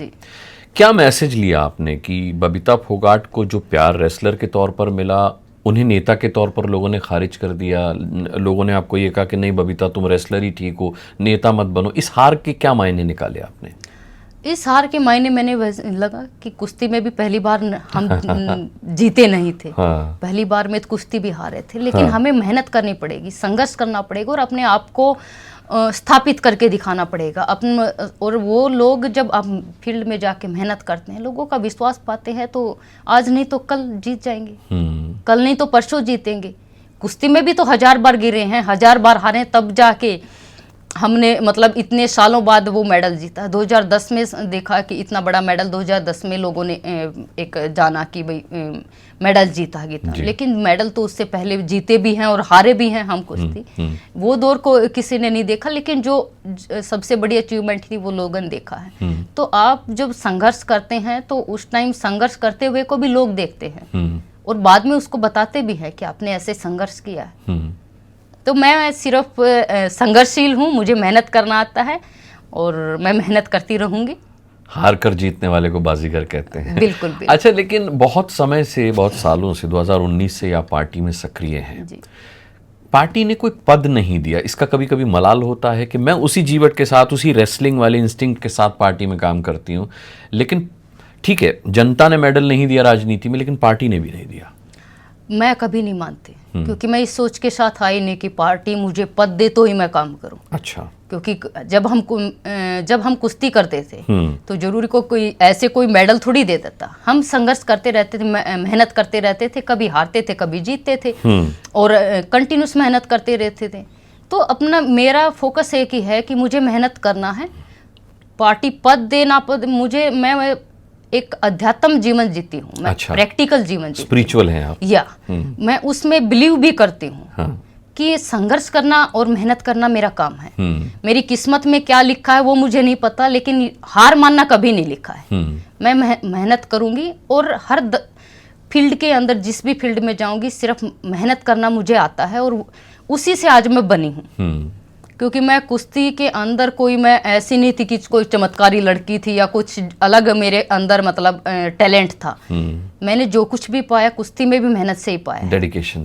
A: क्या मैसेज लिया आपने कि बबीता फोगाट को जो प्यार रेसलर के तौर पर मिला, उन्हें नेता के तौर पर लोगों ने खारिज कर दिया, लोगों ने आपको ये कहा कि नहीं बबीता तुम रेसलर ही ठीक हो, नेता मत बनो। इस हार के क्या मायने निकाले आपने?
B: इस हार के मायने मैंने लगा कि कुश्ती में भी पहली बार हम जीते नहीं थे। हाँ। पहली बार में तो कुश्ती भी हारे थे, लेकिन हमें मेहनत करनी पड़ेगी, संघर्ष करना पड़ेगा और अपने आप को स्थापित करके दिखाना पड़ेगा अपन। और वो लोग जब आप फील्ड में जाके मेहनत करते हैं, लोगों का विश्वास पाते हैं, तो आज नहीं तो कल जीत जाएंगे, कल नहीं तो परसों जीतेंगे। कुश्ती में भी तो 1000 बार गिरे हैं, 1000 बार हारे, तब जाके हमने मतलब इतने सालों बाद वो मेडल जीता। 2010 में देखा कि इतना बड़ा मेडल 2010 में लोगों ने एक जाना कि भाई मेडल जीता गीता, लेकिन मेडल तो उससे पहले जीते भी हैं और हारे भी हैं हम कुश्ती। वो दौर को किसी ने नहीं देखा, लेकिन जो सबसे बड़ी अचीवमेंट थी वो लोगों ने देखा है। तो आप जब संघर्ष करते हैं तो उस टाइम संघर्ष करते हुए को भी लोग देखते हैं और बाद में उसको बताते भी हैं कि आपने ऐसे संघर्ष किया है। तो मैं सिर्फ संघर्षशील हूँ, मुझे मेहनत करना आता है और मैं मेहनत करती रहूंगी।
A: हार कर जीतने वाले को बाजीगर कहते हैं।
B: बिल्कुल, बिल्कुल।
A: अच्छा, लेकिन बहुत समय से, बहुत सालों से, 2019 से आप पार्टी में सक्रिय हैं जी। पार्टी ने कोई पद नहीं दिया, इसका कभी कभी मलाल होता है कि मैं उसी जीवट के साथ, उसी रेसलिंग वाले इंस्टिंक्ट के साथ पार्टी में काम करती हूँ। लेकिन ठीक है, जनता ने मेडल नहीं दिया राजनीति में, लेकिन पार्टी ने भी नहीं दिया।
B: मैं कभी नहीं मानती, क्योंकि मैं इस सोच के साथ आई नहीं कि पार्टी मुझे पद दे तो ही मैं काम करूं। अच्छा। क्योंकि जब हम कुश्ती करते थे तो जरूरी को कोई मेडल थोड़ी दे देता। हम संघर्ष करते रहते थे, मेहनत करते रहते थे, कभी हारते थे, कभी जीतते थे और कंटिन्यूस मेहनत करते रहते थे। तो मेरा फोकस एक ही है कि मुझे मेहनत करना है। पार्टी पद देना, मैं एक अध्यात्म जीवन जीती हूँ, मैं प्रैक्टिकल जीवन जीती हूँ, स्पिरिचुअल हैं आप। या मैं उसमें बिलीव भी करती हूँ कि संघर्ष करना और मेहनत करना मेरा काम है। मेरी किस्मत में क्या लिखा है वो मुझे नहीं पता, लेकिन हार मानना कभी नहीं लिखा है। मैं मेहनत करूंगी और हर फील्ड के अंदर, जिस भी फील्ड में जाऊंगी, सिर्फ मेहनत करना मुझे आता है और उसी से आज मैं बनी हूँ। क्योंकि मैं कुश्ती के अंदर मैं ऐसी नहीं थी कि कोई चमत्कारी लड़की थी या कुछ अलग मेरे अंदर मतलब टैलेंट था। मैंने जो कुछ भी पाया कुश्ती में भी मेहनत से ही पाया, डेडिकेशन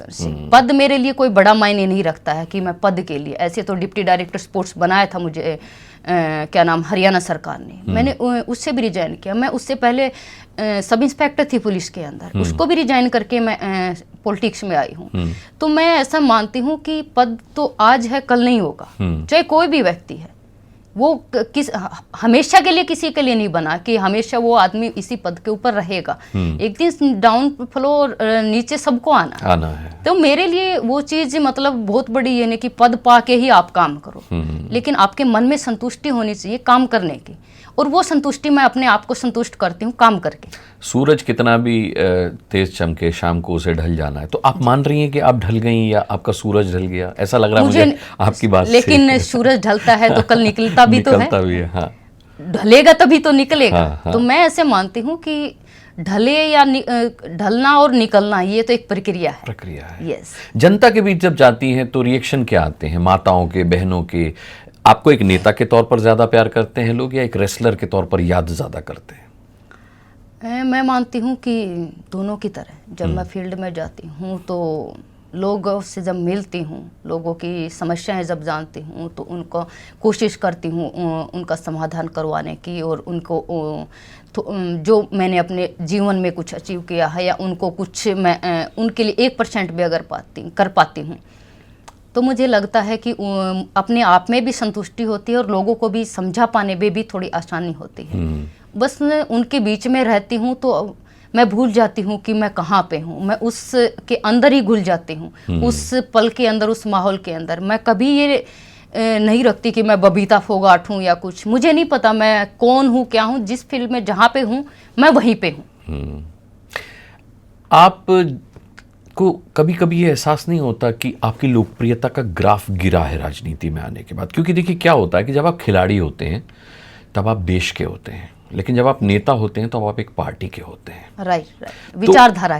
B: से। पद मेरे लिए कोई बड़ा मायने नहीं रखता है कि मैं पद के लिए, ऐसे तो डिप्टी डायरेक्टर स्पोर्ट्स बनाया था मुझे हरियाणा सरकार ने, मैंने उससे भी रिजाइन किया। मैं उससे पहले सब इंस्पेक्टर थी पुलिस के अंदर, उसको भी रिजाइन करके मैं पॉलिटिक्स में आई हूँ। तो मैं ऐसा मानती हूँ कि पद तो आज है, कल नहीं होगा। चाहे कोई भी व्यक्ति है, वो हमेशा के लिए किसी के लिए नहीं बना कि हमेशा वो आदमी इसी पद के ऊपर रहेगा। एक दिन डाउन फ्लो, नीचे सबको आना है। तो मेरे लिए वो चीज मतलब बहुत बड़ी ये नहीं कि पद पा के ही आप काम करो, लेकिन आपके मन में संतुष्टि होनी चाहिए काम करने की, और वो संतुष्टि मैं अपने आप को संतुष्ट करती हूँ काम करके। सूरज कितना भी तेज चमके, शाम को उसे ढल जाना है। तो आप मान रही हैं कि आप ढल गई या आपका सूरज ढल गया? ऐसा लग रहा है मुझे आपकी बात से। लेकिन सूरज ढलता है तो कल निकलता भी तो है। हाँ। ढलेगा तभी तो निकलेगा। हाँ। तो मैं ऐसे मानती हूँ कि ढले या ढलना और निकलना ये तो एक प्रक्रिया है। यस। जनता के बीच जब जाती हैं तो रिएक्शन क्या आते हैं, माताओं के, बहनों के? आपको एक नेता के तौर पर ज्यादा प्यार करते हैं लोग या एक रेसलर के तौर पर याद ज्यादा करते हैं? मैं मानती हूँ कि दोनों की तरह। जब मैं फील्ड में जाती हूँ तो लोगों से जब मिलती हूँ, लोगों की समस्याएं जब जानती हूँ, तो उनको कोशिश करती हूँ उनका समाधान करवाने की, और उनको तो जो मैंने अपने जीवन में कुछ अचीव किया है या उनको कुछ मैं उनके लिए 1% भी अगर कर पाती हूँ, तो मुझे लगता है कि अपने आप में भी संतुष्टि होती है और लोगों को भी समझा पाने में भी थोड़ी आसानी होती है। बस उनके बीच में रहती हूँ तो मैं भूल जाती हूँ कि मैं कहाँ पे हूँ, मैं उसके अंदर ही घुल जाती हूँ, उस पल के अंदर, उस माहौल के अंदर। मैं कभी ये नहीं रखती कि मैं बबीता फोगाट हूँ या कुछ, मुझे नहीं पता मैं कौन हूँ, क्या हूँ। जिस फील्ड में जहाँ पे हूँ मैं वहीं पे हूँ। आप को कभी कभी ये एहसास नहीं होता कि आपकी लोकप्रियता का ग्राफ गिरा है राजनीति में आने के बाद? क्योंकि देखिए क्या होता है कि जब आप खिलाड़ी होते हैं तब आप देश के होते हैं, लेकिन जब आप नेता होते हैं तो आप एक पार्टी के होते हैं। राइट। विचारधारा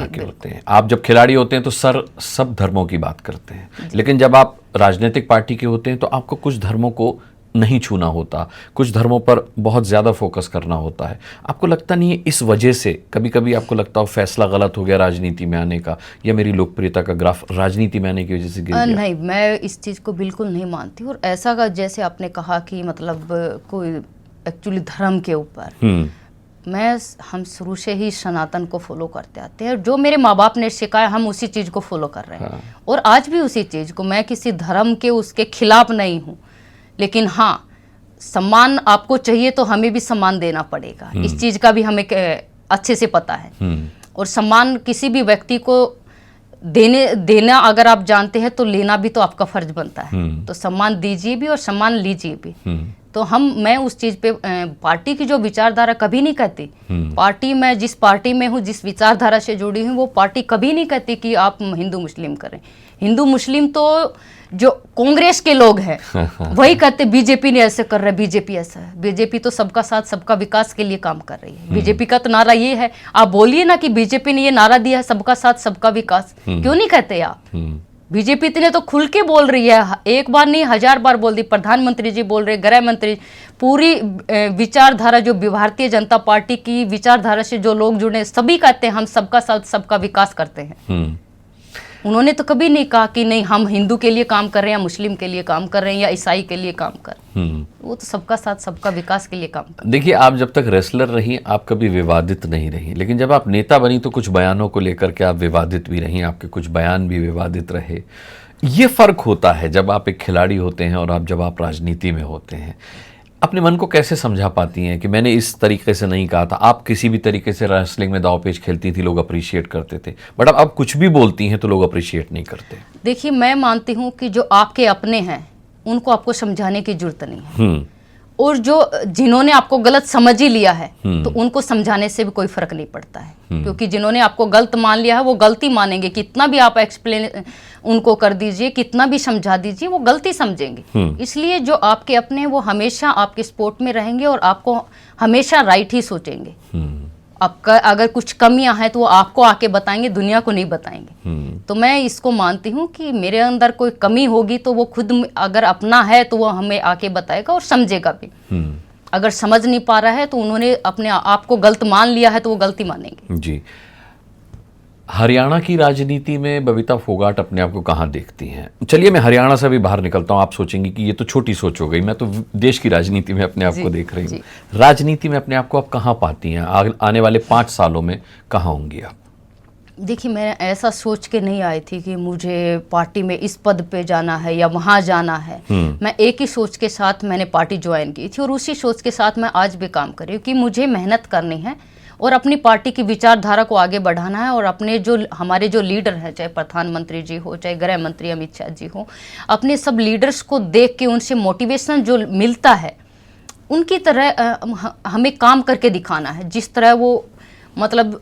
B: के होते हैं। आप जब खिलाड़ी होते हैं तो सब धर्मों की बात करते हैं, लेकिन जब आप राजनीतिक पार्टी के होते हैं तो आपको कुछ धर्मों को नहीं छूना होता, कुछ धर्मों पर बहुत ज़्यादा फोकस करना होता है। आपको लगता नहीं है इस वजह से कभी कभी आपको लगता हो फैसला गलत हो गया राजनीति में आने का, या मेरी लोकप्रियता का ग्राफ राजनीति में आने की वजह से गिर गया? नहीं, मैं इस चीज़ को बिल्कुल नहीं मानती। और ऐसा जैसे आपने कहा कि मतलब कोई एक्चुअली धर्म के ऊपर, हम शुरू से ही सनातन को फॉलो करते आते हैं। जो मेरे माँ बाप ने सिखाया हम उसी चीज़ को फॉलो कर रहे हैं।
A: हाँ।
B: और आज भी उसी चीज़ को, मैं किसी धर्म के उसके खिलाफ नहीं हूँ, लेकिन हाँ, सम्मान आपको चाहिए तो हमें भी सम्मान देना पड़ेगा। इस चीज़ का भी हमें अच्छे से पता है। और सम्मान किसी भी व्यक्ति को देना अगर आप जानते हैं तो लेना भी तो आपका फर्ज बनता है। तो सम्मान दीजिए भी और सम्मान लीजिए भी। तो मैं उस चीज़ पे पार्टी की जो विचारधारा कभी नहीं कहती। पार्टी, मैं जिस पार्टी में हूँ, जिस विचारधारा से जुड़ी हूँ, वो पार्टी कभी नहीं कहती कि आप हिंदू मुस्लिम करें। हिंदू मुस्लिम तो जो कांग्रेस के लोग हैं वही कहते बीजेपी ने ऐसे कर रहा है, बीजेपी ऐसा है। बीजेपी तो सबका साथ सबका विकास के लिए काम कर रही है। बीजेपी का तो नारा ये है, आप बोलिए ना कि बीजेपी ने ये नारा दिया है सबका साथ सबका विकास, क्यों नहीं कहते आप? बीजेपी ने तो खुल के बोल रही है, एक बार नहीं 1000 बार बोल दी। प्रधानमंत्री जी बोल रहे, गृह मंत्री, पूरी विचारधारा जो भारतीय जनता पार्टी की विचारधारा से जो लोग जुड़े सभी कहते हैं हम सबका साथ सबका विकास करते हैं। उन्होंने तो कभी नहीं कहा कि नहीं हम हिंदू के लिए काम कर रहे हैं या मुस्लिम के लिए काम कर रहे हैं या ईसाई के लिए काम कर रहे हैं। वो तो सबका साथ सबका विकास के लिए काम कर।
A: देखिए, आप जब तक रेसलर रही आप कभी विवादित नहीं रही, लेकिन जब आप नेता बनी तो कुछ बयानों को लेकर के आप विवादित भी रही, आपके कुछ बयान भी विवादित रहे। ये फर्क होता है जब आप एक खिलाड़ी होते हैं और जब आप राजनीति में होते हैं। अपने मन को कैसे समझा पाती हैं कि मैंने इस तरीके से नहीं कहा था? आप किसी भी तरीके से रेसलिंग में दाव पेच खेलती थी, लोग अप्रिशिएट करते थे, बट अब आप कुछ भी बोलती हैं तो लोग अप्रिशिएट नहीं करते।
B: देखिए, मैं मानती हूँ कि जो आपके अपने हैं उनको आपको समझाने की जरूरत नहीं है। और जिन्होंने आपको गलत समझ ही लिया है तो उनको समझाने से भी कोई फर्क नहीं पड़ता है, क्योंकि जिन्होंने आपको गलत मान लिया है वो गलती मानेंगे। कितना भी आप एक्सप्लेन उनको कर दीजिए, कितना भी समझा दीजिए, वो गलती समझेंगे। इसलिए जो आपके अपने हैं वो हमेशा आपके सपोर्ट में रहेंगे और आपको हमेशा राइट ही सोचेंगे। आपका अगर कुछ कमियां हैं तो वो आपको आके बताएंगे, दुनिया को नहीं बताएंगे। तो मैं इसको मानती हूँ कि मेरे अंदर कोई कमी होगी तो वो खुद अगर अपना है तो वो हमें आके बताएगा और समझेगा भी। अगर समझ नहीं पा रहा है तो उन्होंने अपने आप को गलत मान लिया है तो वो गलती मानेंगे।
A: जी। हरियाणा की राजनीति में बबीता फोगाट अपने आप को कहाँ देखती हैं? चलिए मैं हरियाणा से भी बाहर निकलता हूँ। आप सोचेंगे कि ये तो छोटी सोच हो गई, मैं तो देश की राजनीति में अपने आप को देख रही हूँ। राजनीति में अपने आप को आप कहाँ पाती हैं? आने वाले 5 सालों में कहाँ होंगी आप?
B: देखिए, मैं ऐसा सोच के नहीं आई थी कि मुझे पार्टी में इस पद पे जाना है या वहाँ जाना है। मैं एक ही सोच के साथ मैंने पार्टी ज्वाइन की थी और उसी सोच के साथ मैं आज भी काम कर रही हूँ कि मुझे मेहनत करनी है और अपनी पार्टी की विचारधारा को आगे बढ़ाना है। और अपने हमारे जो लीडर हैं, चाहे प्रधानमंत्री जी हो, चाहे गृह मंत्री अमित शाह जी हो, अपने सब लीडर्स को देख के उनसे मोटिवेशन जो मिलता है उनकी तरह हमें काम करके दिखाना है। जिस तरह वो मतलब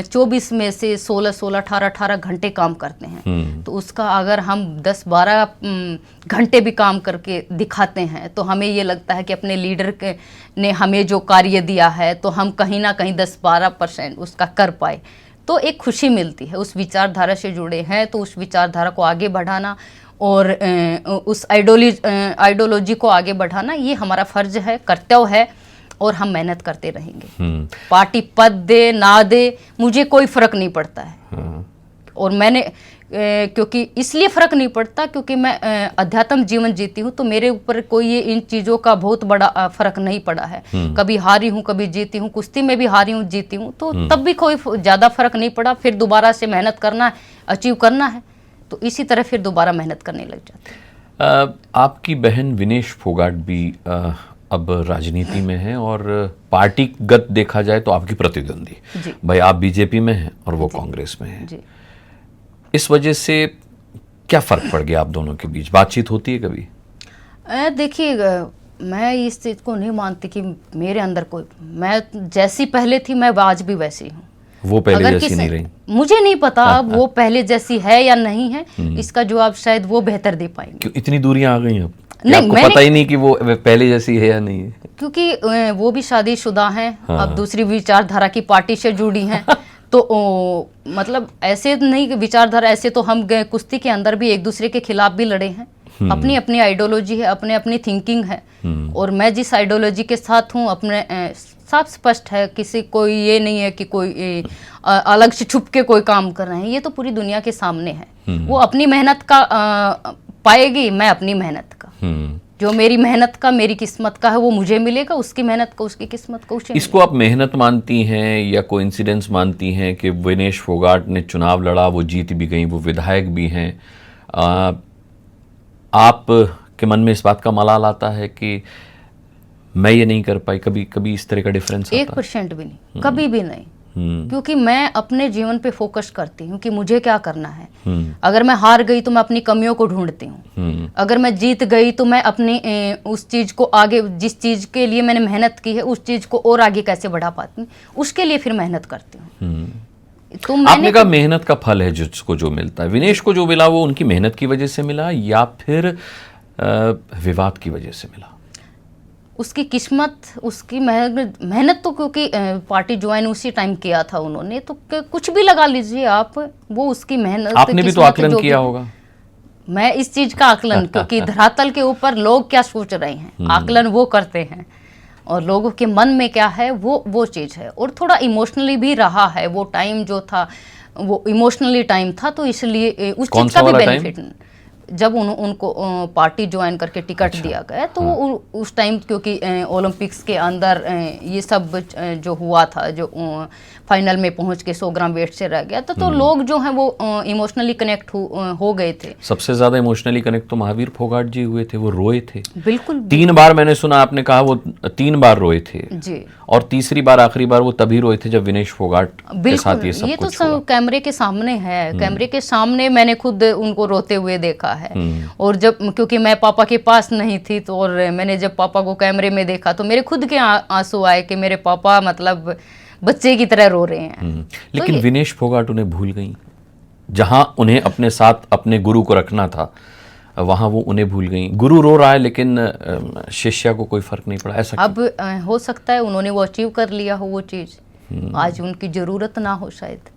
B: 24 में से 16 18 घंटे काम करते हैं, तो उसका अगर हम 10-12 घंटे भी काम करके दिखाते हैं तो हमें ये लगता है कि अपने लीडर ने हमें जो कार्य दिया है तो हम कहीं ना कहीं 10-12% उसका कर पाए तो एक खुशी मिलती है। उस विचारधारा से जुड़े हैं तो उस विचारधारा को आगे बढ़ाना और उस आइडियोलॉजी को आगे बढ़ाना ये हमारा फर्ज है, कर्तव्य है और हम मेहनत करते रहेंगे। पार्टी पद दे ना दे मुझे कोई फर्क नहीं पड़ता है। और मैंने क्योंकि इसलिए फर्क नहीं पड़ता क्योंकि मैं अध्यात्म जीवन जीती हूँ तो मेरे ऊपर कोई ये इन चीज़ों का बहुत बड़ा फर्क नहीं पड़ा है। कभी हारी हूँ, कभी जीती हूँ, कुश्ती में भी हारी हूँ, जीती हूँ, तो तब भी कोई ज़्यादा फर्क नहीं पड़ा। फिर दोबारा से मेहनत करना है, अचीव करना है, तो इसी तरह फिर दोबारा मेहनत करने लग जाते।
A: आपकी बहन विनेश फोगाट भी अब राजनीति में है और पार्टीगत देखा जाए तो आपकी प्रतिद्वंदी भाई, आप बीजेपी में हैं और वो कांग्रेस में हैं। इस वजह से क्या फर्क पड़ गया आप दोनों के बीच? बातचीत होती है कभी?
B: देखिए, मैं इस चीज़ को नहीं मानती कि मेरे अंदर कोई, मैं जैसी पहले थी मैं आज भी वैसी हूँ।
A: वो पहले जैसी नहीं रही?
B: मुझे नहीं पता अब वो पहले जैसी है या नहीं है, इसका जवाब शायद वो बेहतर दे पाएंगे।
A: क्यों इतनी दूरियां आ गई अब? नहीं, आपको पता ही नहीं कि वो पहले जैसी है या नहीं है?
B: क्योंकि वो भी शादीशुदा हैं। अब दूसरी विचारधारा की पार्टी से जुड़ी हैं तो मतलब ऐसे नहीं विचारधारा, ऐसे तो हम कुश्ती के अंदर भी एक दूसरे के खिलाफ भी लड़े हैं। अपनी अपनी आइडियोलॉजी है, अपने अपनी थिंकिंग है और मैं जिस आइडियोलॉजी के साथ हूँ अपने साफ स्पष्ट है। किसी कोई ये नहीं है कि कोई अलग से छुप के कोई काम कर रहे हैं, ये तो पूरी दुनिया के सामने है। वो अपनी मेहनत का पाएगी, मैं अपनी मेहनत का। जो मेरी मेहनत का, मेरी किस्मत का है वो मुझे मिलेगा, उसकी मेहनत का, उसकी किस्मत का उसे
A: इसको आप मेहनत मानती हैं या कोइंसिडेंस मानती हैं कि विनेश फोगाट ने चुनाव लड़ा, वो जीत भी गई, वो विधायक भी हैं? आप के मन में इस बात का मलाल आता है कि मैं ये नहीं कर पाई? कभी कभी इस तरह का डिफरेंस आता है?
B: 1% भी नहीं, कभी भी नहीं। क्योंकि मैं अपने जीवन पे फोकस करती हूँ कि मुझे क्या करना है। अगर मैं हार गई तो मैं अपनी कमियों को ढूंढती हूँ, अगर मैं जीत गई तो मैं अपनी उस चीज को आगे, जिस चीज के लिए मैंने मेहनत की है उस चीज को और आगे कैसे बढ़ा पाती हूँ, उसके लिए फिर मेहनत करती हूँ। तो
A: आपने कहा मेहनत का फल है जिसको जो मिलता है। विनेश को जो मिला वो उनकी मेहनत की वजह से मिला या फिर विवाद की वजह से मिला?
B: उसकी किस्मत, उसकी मेहनत तो क्योंकि पार्टी ज्वाइन उसी टाइम किया था उन्होंने, तो कुछ भी लगा लीजिए आप, वो उसकी मेहनत।
A: आपने भी तो आकलन किया होगा।
B: मैं इस चीज का आकलन क्योंकि धरातल के ऊपर लोग क्या सोच रहे हैं, आकलन वो करते हैं, और लोगों के मन में क्या है वो चीज है। और थोड़ा इमोशनली भी रहा है वो टाइम जो था, वो इमोशनली टाइम था, तो इसलिए उस चीज का भी बेनिफिट जब उनको पार्टी ज्वाइन करके टिकट दिया गया, तो उस टाइम क्योंकि ओलंपिक्स के अंदर ये सब जो हुआ था, जो फाइनल में पहुंच के 100 ग्राम वेट से रह गया था, तो लोग जो हैं वो इमोशनली कनेक्ट हो गए थे।
A: सबसे ज्यादा इमोशनली कनेक्ट तो महावीर फोगाट जी हुए थे, वो रोए थे।
B: बिल्कुल
A: 3 बार मैंने सुना, आपने कहा वो 3 बार रोए थे
B: जी,
A: और तीसरी बार, आखिरी बार वो तभी रोए थे जब विनेश फोगाट के साथ ये सब
B: ये
A: कुछ
B: तो
A: हुआ।
B: कैमरे के सामने है, कैमरे के सामने मैंने खुद उनको रोते हुए देखा है। और जब, क्योंकि मैं पापा के पास नहीं थी, तो और मैंने जब पापा को कैमरे में देखा तो मेरे खुद के आंसू आए कि मेरे पापा मतलब बच्चे की तरह रो रहे हैं।
A: लेकिन विनेश फोगाट उन्हें भूल गई, जहां उन्हें अपने साथ अपने गुरु को रखना था वहां वो उन्हें भूल गई। गुरु रो रहा है लेकिन शिष्या को कोई फर्क नहीं पड़ा, ऐसा
B: अब हो सकता है उन्होंने वो अचीव कर लिया हो वो चीज, आज उनकी जरूरत ना हो शायद।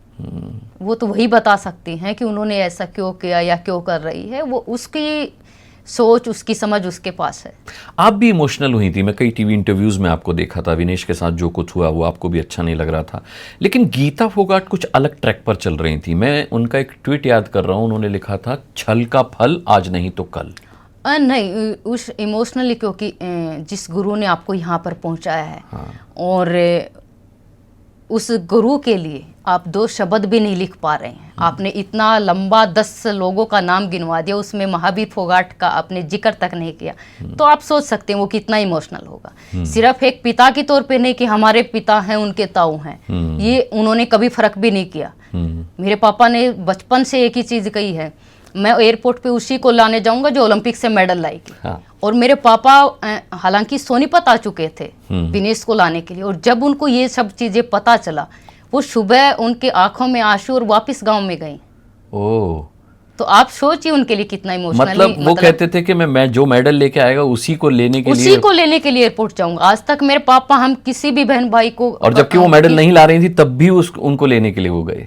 B: वो तो वही बता सकती हैं कि उन्होंने ऐसा क्यों किया या क्यों कर रही है, वो उसकी सोच, उसकी समझ उसके पास है।
A: आप भी इमोशनल हुई थी, मैं कई टीवी इंटरव्यूज में आपको देखा था, विनेश के साथ जो कुछ हुआ वो आपको भी अच्छा नहीं लग रहा था। लेकिन गीता फोगाट कुछ अलग ट्रैक पर चल रही थी। मैं उनका एक ट्वीट याद कर रहा हूँ, उन्होंने लिखा था, छल का फल आज नहीं तो कल।
B: नहीं, उस इमोशनली, क्योंकि जिस गुरु ने आपको यहाँ पर पहुँचाया है, और उस गुरु के लिए आप 2 शब्द भी नहीं लिख पा रहे हैं। आपने इतना लंबा 10 लोगों का नाम गिनवा दिया, उसमें महावीर फोगाट का आपने जिक्र तक नहीं किया, तो आप सोच सकते हैं वो कितना इमोशनल होगा। सिर्फ एक पिता के तौर पे नहीं कि हमारे पिता हैं, उनके ताऊ हैं, ये उन्होंने कभी फर्क भी नहीं किया। मेरे पापा ने बचपन से एक ही चीज कही है, मैं एयरपोर्ट पे उसी को लाने जाऊंगा जो ओलंपिक से मेडल लाएगी। और मेरे पापा हालांकि सोनीपत आ चुके थे विनेश को लाने के लिए, और जब उनको ये सब चीजें पता चला, वो सुबह उनके आंखों में आंसू और वापस गांव में गई।
A: ओह,
B: तो आप सोचिए उनके लिए कितना इमोशनल।
A: मतलब वो कहते थे कि मैं जो मेडल लेके आएगा उसी को लेने के
B: लिए एयरपोर्ट जाऊंगा। आज तक मेरे पापा, हम किसी भी बहन भाई को,
A: और जबकि वो मेडल नहीं ला रही थी तब भी उनको लेने के लिए वो गए।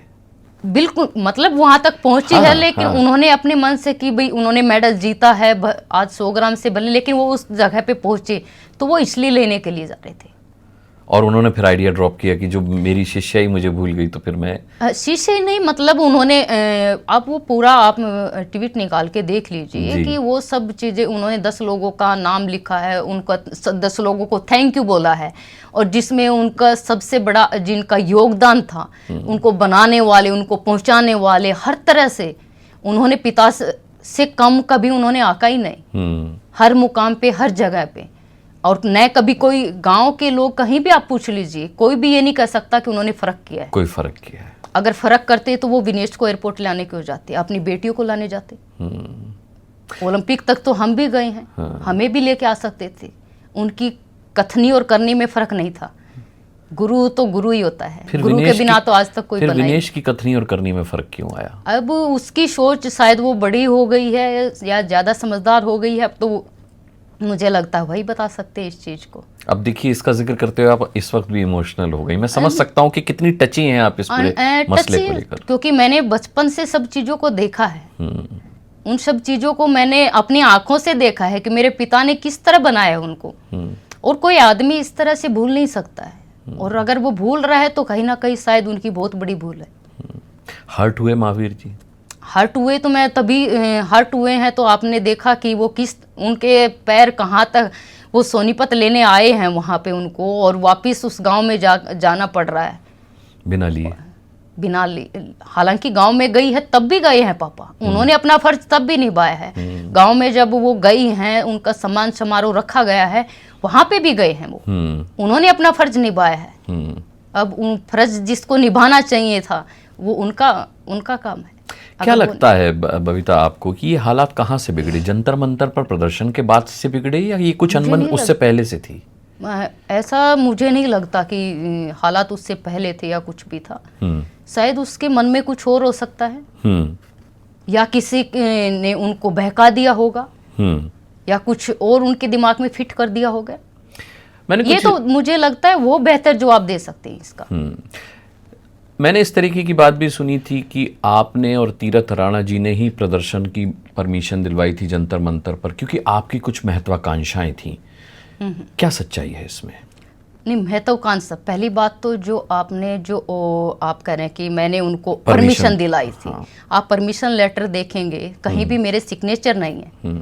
B: बिल्कुल, मतलब वहां तक पहुंची है, लेकिन उन्होंने अपने मन से कि भाई उन्होंने मेडल जीता है, आज 100 ग्राम से भले, लेकिन वो उस जगह पे पहुंचे तो वो इसलिए लेने के लिए जा रहे थे।
A: और उन्होंने फिर आइडिया ड्रॉप किया कि जो मेरी शिष्या ही मुझे भूल गई तो फिर मैं
B: शिष्य नहीं, मतलब उन्होंने आप वो पूरा आप ट्वीट निकाल के देख लीजिए कि वो सब चीज़ें उन्होंने 10 लोगों का नाम लिखा है, उनका 10 लोगों को थैंक यू बोला है, और जिसमें उनका सबसे बड़ा जिनका योगदान था, उनको बनाने वाले, उनको पहुंचाने वाले, हर तरह से उन्होंने पिता से कम कभी उन्होंने आका ही नहीं, हर मुकाम पे, हर जगह पे। और न कभी कोई गांव के लोग कहीं भी आप पूछ लीजिए, कोई भी ये नहीं कह सकता कि उन्होंने फर्क किया है।
A: कोई फर्क किया है।
B: अगर फर्क करते तो वो विनेश को एयरपोर्ट लाने क्यों जाते, अपनी बेटियों को लाने जाते। ओलंपिक तक तो हम भी गए हैं, हमें भी लेके आ सकते थे। उनकी कथनी और करनी में फर्क नहीं था। गुरु तो गुरु ही होता है, गुरु के बिना तो आज तक कोई बना नहीं।
A: विनेश की कथनी और करनी में फर्क क्यों आया?
B: अब उसकी सोच शायद वो बड़ी हो गई है या ज्यादा समझदार हो गई है, अब तो मुझे लगता है वही बता सकते हैं इस चीज को।
A: अब देखिए, इसका जिक्र करते हुए आप इस वक्त भी इमोशनल हो गई। मैं समझ सकता हूँ कि कितनी टची हैं आप इस पूरे मसले को लेकर,
B: क्योंकि मैंने बचपन से सब चीजों को देखा है। उन सब चीजों को मैंने अपनी आंखों से देखा है कि मेरे पिता ने किस तरह बनाया उनको, और कोई आदमी इस तरह से भूल नहीं सकता है। और अगर वो भूल रहा है तो कहीं ना कहीं शायद उनकी बहुत बड़ी भूल है।
A: हर्ट हुए महावीर जी?
B: हर्ट हुए तो मैं तभी हर्ट हुए हैं तो आपने देखा कि वो किस उनके पैर कहाँ तक वो सोनीपत लेने आए हैं वहाँ पे उनको, और वापस उस गांव में जाना पड़ रहा है
A: बिना लिए।
B: बिना हालांकि गांव में गई है तब भी गए हैं पापा, उन्होंने अपना फर्ज तब भी निभाया है। गांव में जब वो गई हैं, उनका सम्मान समारोह रखा गया है, वहां पे भी गए हैं वो, उन्होंने अपना फर्ज निभाया है। अब उन फर्ज जिसको निभाना चाहिए था वो उनका काम है।
A: क्या लगता है बबीता आपको कि ये हालात कहाँ से बिगड़े? जंतर मंतर पर प्रदर्शन के बाद से बिगड़े या ये कुछ अनबन उससे पहले से थी?
B: ऐसा मुझे नहीं लगता कि हालात उससे पहले थे या कुछ भी था। शायद उसके मन में कुछ और हो सकता है, या किसी ने उनको बहका दिया होगा, या कुछ और उनके दिमाग में फिट कर दिया होगा। ये तो मुझे लगता है वो बेहतर जवाब दे सकते हैं इसका।
A: मैंने इस तरीके की बात भी सुनी थी कि आपने और तीरथ राणा जी ने ही प्रदर्शन की परमिशन दिलवाई थी जंतर मंतर पर, क्योंकि आपकी कुछ महत्वाकांक्षाएं थी। क्या सच्चाई है इसमें?
B: नहीं, महत्वाकांक्षा पहली बात तो जो आपने आप कह रहे हैं कि मैंने उनको परमिशन दिलाई थी। हाँ। आप परमिशन लेटर देखेंगे कहीं भी मेरे सिग्नेचर नहीं है।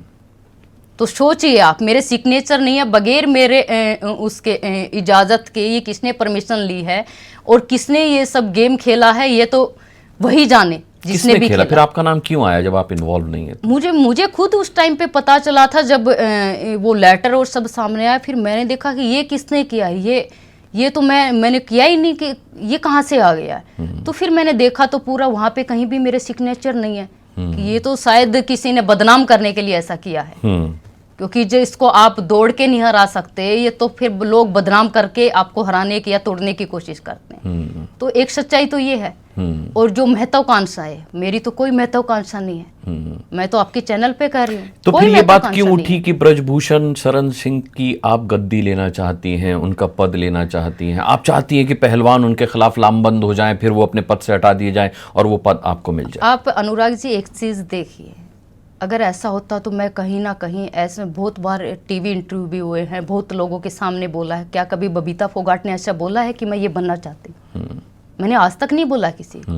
B: तो सोचिए आप, मेरे सिग्नेचर नहीं है, बगैर मेरे उसके इजाज़त के ये किसने परमिशन ली है और किसने ये सब गेम खेला है, ये तो वही जाने जिसने भी खेला।
A: फिर आपका नाम क्यों आया जब आप इन्वॉल्व नहीं है?
B: मुझे खुद उस टाइम पे पता चला था जब वो लेटर और सब सामने आया। फिर मैंने देखा कि ये किसने किया है, ये तो मैंने किया ही नहीं, कि ये कहाँ से आ गया है। तो फिर मैंने देखा तो पूरा वहाँ पे कहीं भी मेरे सिग्नेचर नहीं है, कि ये तो शायद किसी ने बदनाम करने के लिए ऐसा किया है। क्योंकि जो इसको आप दौड़ के नहीं हरा सकते, ये तो फिर लोग बदनाम करके आपको हराने की या तोड़ने की कोशिश करते हैं। तो एक सच्चाई तो ये है। और जो महत्वाकांक्षा है, मेरी तो कोई महत्वाकांक्षा नहीं है। मैं तो आपके चैनल पे कह रही हूँ।
A: तो फिर ये बात क्यों उठी कि ब्रजभूषण शरण सिंह की आप गद्दी लेना चाहती हैं, उनका पद लेना चाहती हैं? आप चाहती हैं कि पहलवान उनके खिलाफ लामबंद हो जाएं, फिर वो अपने पद से हटा दिए जाएं और वो पद आपको मिल जाए?
B: आप अनुराग जी एक चीज देखिए, अगर ऐसा होता तो मैं कहीं ना कहीं ऐसे बहुत बार टीवी इंटरव्यू भी हुए हैं, बहुत लोगों के सामने बोला है। क्या कभी बबीता फोगाट ने ऐसा बोला है कि मैं ये बनना चाहती हूँ? मैंने आज तक नहीं बोला किसी को।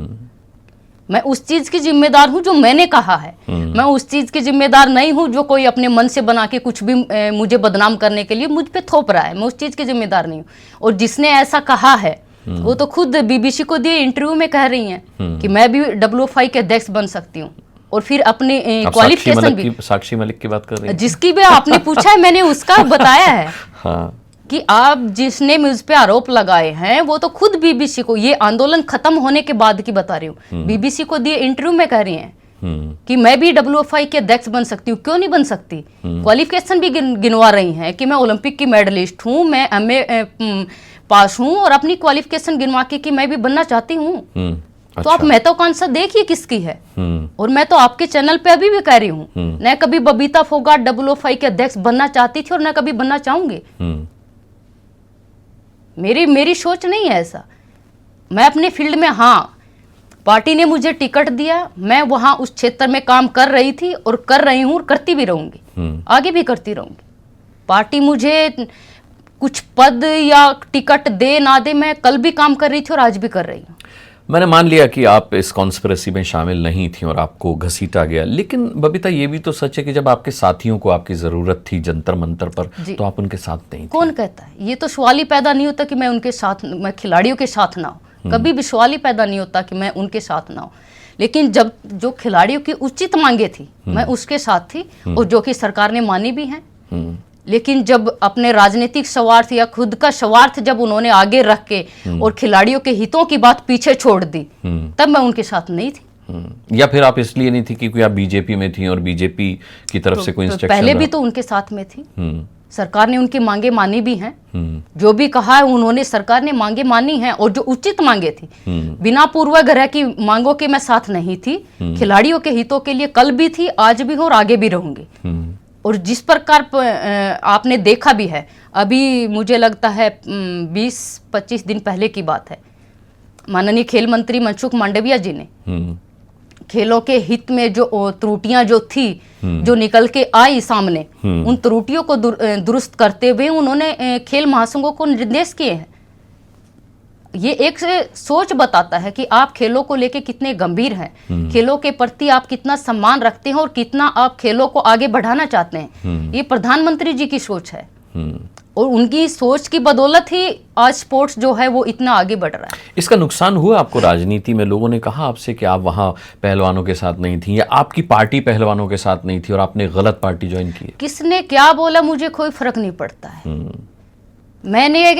B: मैं उस चीज की जिम्मेदार हूँ जो मैंने कहा है। मैं उस चीज की जिम्मेदार नहीं हूँ जो कोई अपने मन से बना के कुछ भी मुझे बदनाम करने के लिए मुझ पे थोप रहा है। मैं उस चीज की जिम्मेदार नहीं हूँ। और जिसने ऐसा कहा है वो तो खुद बीबीसी को दिए इंटरव्यू में कह रही हैं कि मैं भी WFI के अध्यक्ष बन सकती हूँ। और फिर अपने क्वालिफिकेशन भी,
A: साक्षी मलिक की बात कर रही हैं,
B: जिसकी भी आपने पूछा है, मैंने उसका बताया है।
A: हाँ।
B: कि आप जिसने मुझ पे आरोप लगाए हैं वो तो खुद बीबीसी को, ये आंदोलन खत्म होने के बाद की बता रही हूँ, बीबीसी को दिए इंटरव्यू में कह रही हैं कि मैं भी WFI के अध्यक्ष बन सकती हूँ। क्यों नहीं बन सकती? क्वालिफिकेशन भी गिनवा रही हैं कि मैं ओलंपिक की मेडलिस्ट हूँ, मैं MA पास हूँ, और अपनी क्वालिफिकेशन गिनवा के कि मैं भी बनना चाहती हूँ। तो आप महत्वाकांक्षा देखिए किसकी है। और मैं तो आपके चैनल पे अभी भी कह रही हूँ, न कभी बबीता फोगाट WFI के अध्यक्ष बनना चाहती थी और न कभी बनना चाहूंगी। मेरी सोच नहीं है ऐसा। मैं अपने फील्ड में, हाँ, पार्टी ने मुझे टिकट दिया, मैं वहां उस क्षेत्र में काम कर रही थी और कर रही हूँ और करती भी रहूंगी, आगे भी करती रहूंगी। पार्टी मुझे कुछ पद या टिकट दे ना दे, मैं कल भी काम कर रही थी और आज भी कर रही हूँ।
A: मैंने मान लिया कि आप इस कॉन्स्पिरेसी में शामिल नहीं थी और आपको घसीटा गया, लेकिन बबीता ये भी तो सच है कि जब आपके साथियों को आपकी जरूरत थी जंतर मंतर पर, तो आप उनके साथ नहीं थे।
B: कौन कहता है? ये तो सवाल ही पैदा नहीं होता कि मैं उनके साथ, मैं खिलाड़ियों के साथ ना हो। कभी भी सवाल ही पैदा नहीं होता कि मैं उनके साथ ना हो। लेकिन जब जो खिलाड़ियों की उचित मांगे थी, मैं उसके साथ थी, और जो कि सरकार ने मानी भी है। लेकिन जब अपने राजनीतिक स्वार्थ या खुद का स्वार्थ जब उन्होंने आगे रख के और खिलाड़ियों के हितों की बात पीछे छोड़ दी, तब मैं उनके साथ नहीं थी।
A: या फिर आप इसलिए नहीं थी क्योंकि आप बीजेपी में थी और बीजेपी की तरफ से कोई इंस्ट्रक्शन?
B: पहले भी तो उनके साथ में थी। सरकार ने उनकी मांगे मानी भी हैं। जो भी कहा है उन्होंने, सरकार ने मांगे मानी हैं, और जो उचित मांगे थी, बिना पूर्वाग्रह की मांगों के मैं साथ नहीं थी। खिलाड़ियों के हितों के लिए कल भी थी, आज भी हूँ और आगे भी रहूंगी। और जिस प्रकार आपने देखा भी है, अभी मुझे लगता है 20-25 दिन पहले की बात है, माननीय खेल मंत्री मनसुख मांडविया जी ने खेलों के हित में जो त्रुटियां जो थी, जो निकल के आई सामने, उन त्रुटियों को दुरुस्त करते हुए उन्होंने खेल महासंघों को निर्देश किए हैं। ये एक से सोच बताता है कि आप खेलों को लेके कितने गंभीर हैं, खेलों के प्रति आप कितना सम्मान रखते हैं और कितना आप खेलों को आगे बढ़ाना चाहते हैं। ये प्रधानमंत्री जी की सोच है और उनकी सोच की बदौलत ही आज स्पोर्ट्स जो है वो इतना आगे बढ़ रहा है।
A: इसका नुकसान हुआ आपको राजनीति में? लोगों ने कहा आपसे कि आप वहां पहलवानों के साथ नहीं थी या आपकी पार्टी पहलवानों के साथ नहीं थी और आपने गलत पार्टी ज्वाइन की?
B: किसने क्या बोला मुझे कोई फर्क नहीं पड़ता है। मैंने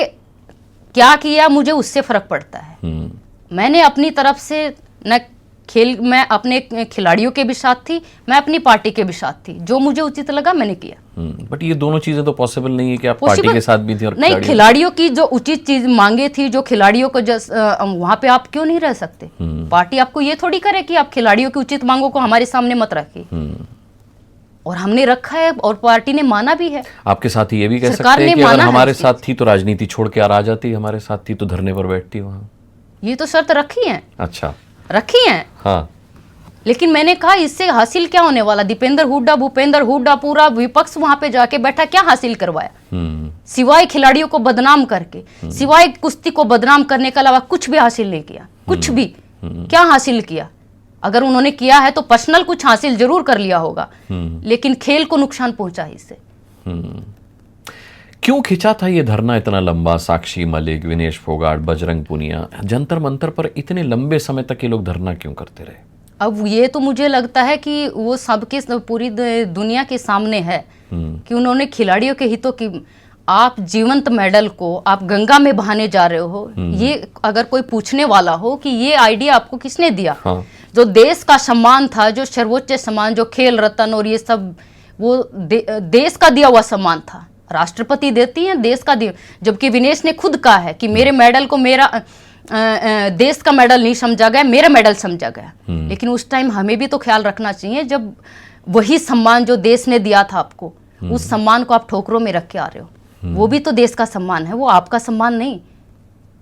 B: क्या किया मुझे उससे फर्क पड़ता है। मैंने अपनी तरफ से न खेल, मैं अपने खिलाड़ियों के भी साथ थी, मैं अपनी पार्टी के भी साथ थी, जो मुझे उचित लगा मैंने किया।
A: बट ये दोनों चीजें तो पॉसिबल नहीं है कि आप पार्टी के साथ भी थी और
B: नहीं, खिलाड़ियों की जो उचित चीज मांगे थी, जो खिलाड़ियों को वहां पे आप क्यों नहीं रह सकते? पार्टी आपको ये थोड़ी करे कि आप खिलाड़ियों की उचित मांगों को हमारे सामने मत रखिए। और हमने रखा है और पार्टी ने माना भी है।
A: आपके साथ ये भी कह सकते हैं कि अगर हमारे साथ थी तो राजनीति छोड़ के आ जाती, हमारे साथ थी तो धरने पर बैठती वहां।
B: ये तो शर्त रखी है।
A: अच्छा,
B: रखी है।
A: हाँ।
B: लेकिन मैंने कहा इससे हासिल क्या होने वाला? दीपेंद्र हुड्डा, भूपेंद्र हुड्डा, पूरा विपक्ष वहां पे जाके बैठा, क्या हासिल करवाया? सिवाय खिलाड़ियों को बदनाम करके, सिवाय कुश्ती को बदनाम करने के अलावा कुछ भी हासिल नहीं किया। कुछ भी। क्या हासिल किया? अगर उन्होंने किया है तो पर्सनल कुछ हासिल जरूर कर लिया होगा, लेकिन खेल को नुकसान पहुंचा है इससे।
A: क्यों खिंचा था ये धरना इतना लंबा? साक्षी मलिक, विनेश फोगाट, बजरंग पुनिया, जंतर मंतर पर इतने लंबे समय तक ये लोग धरना क्यों करते रहे?
B: अब ये तो मुझे लगता है कि वो सबके पूरी दुनिया के सामने है कि उन्होंने खिलाड़ियों के हितों की, आप जीवंत मेडल को आप गंगा में बहाने जा रहे हो, ये अगर कोई पूछने वाला हो कि ये आइडिया आपको किसने दिया? हाँ। जो देश का सम्मान था, जो सर्वोच्च सम्मान, जो खेल रत्न और ये सब, वो देश का दिया हुआ सम्मान था। राष्ट्रपति देती हैं, देश का दिया। जबकि विनेश ने खुद कहा है कि मेरे मेडल को मेरा देश का मेडल नहीं समझा गया, मेरा मेडल समझा गया। लेकिन उस टाइम हमें भी तो ख्याल रखना चाहिए, जब वही सम्मान जो देश ने दिया था आपको, उस सम्मान को आप ठोकरों में रख के आ रहे हो। वो भी तो देश का सम्मान है, वो आपका सम्मान नहीं।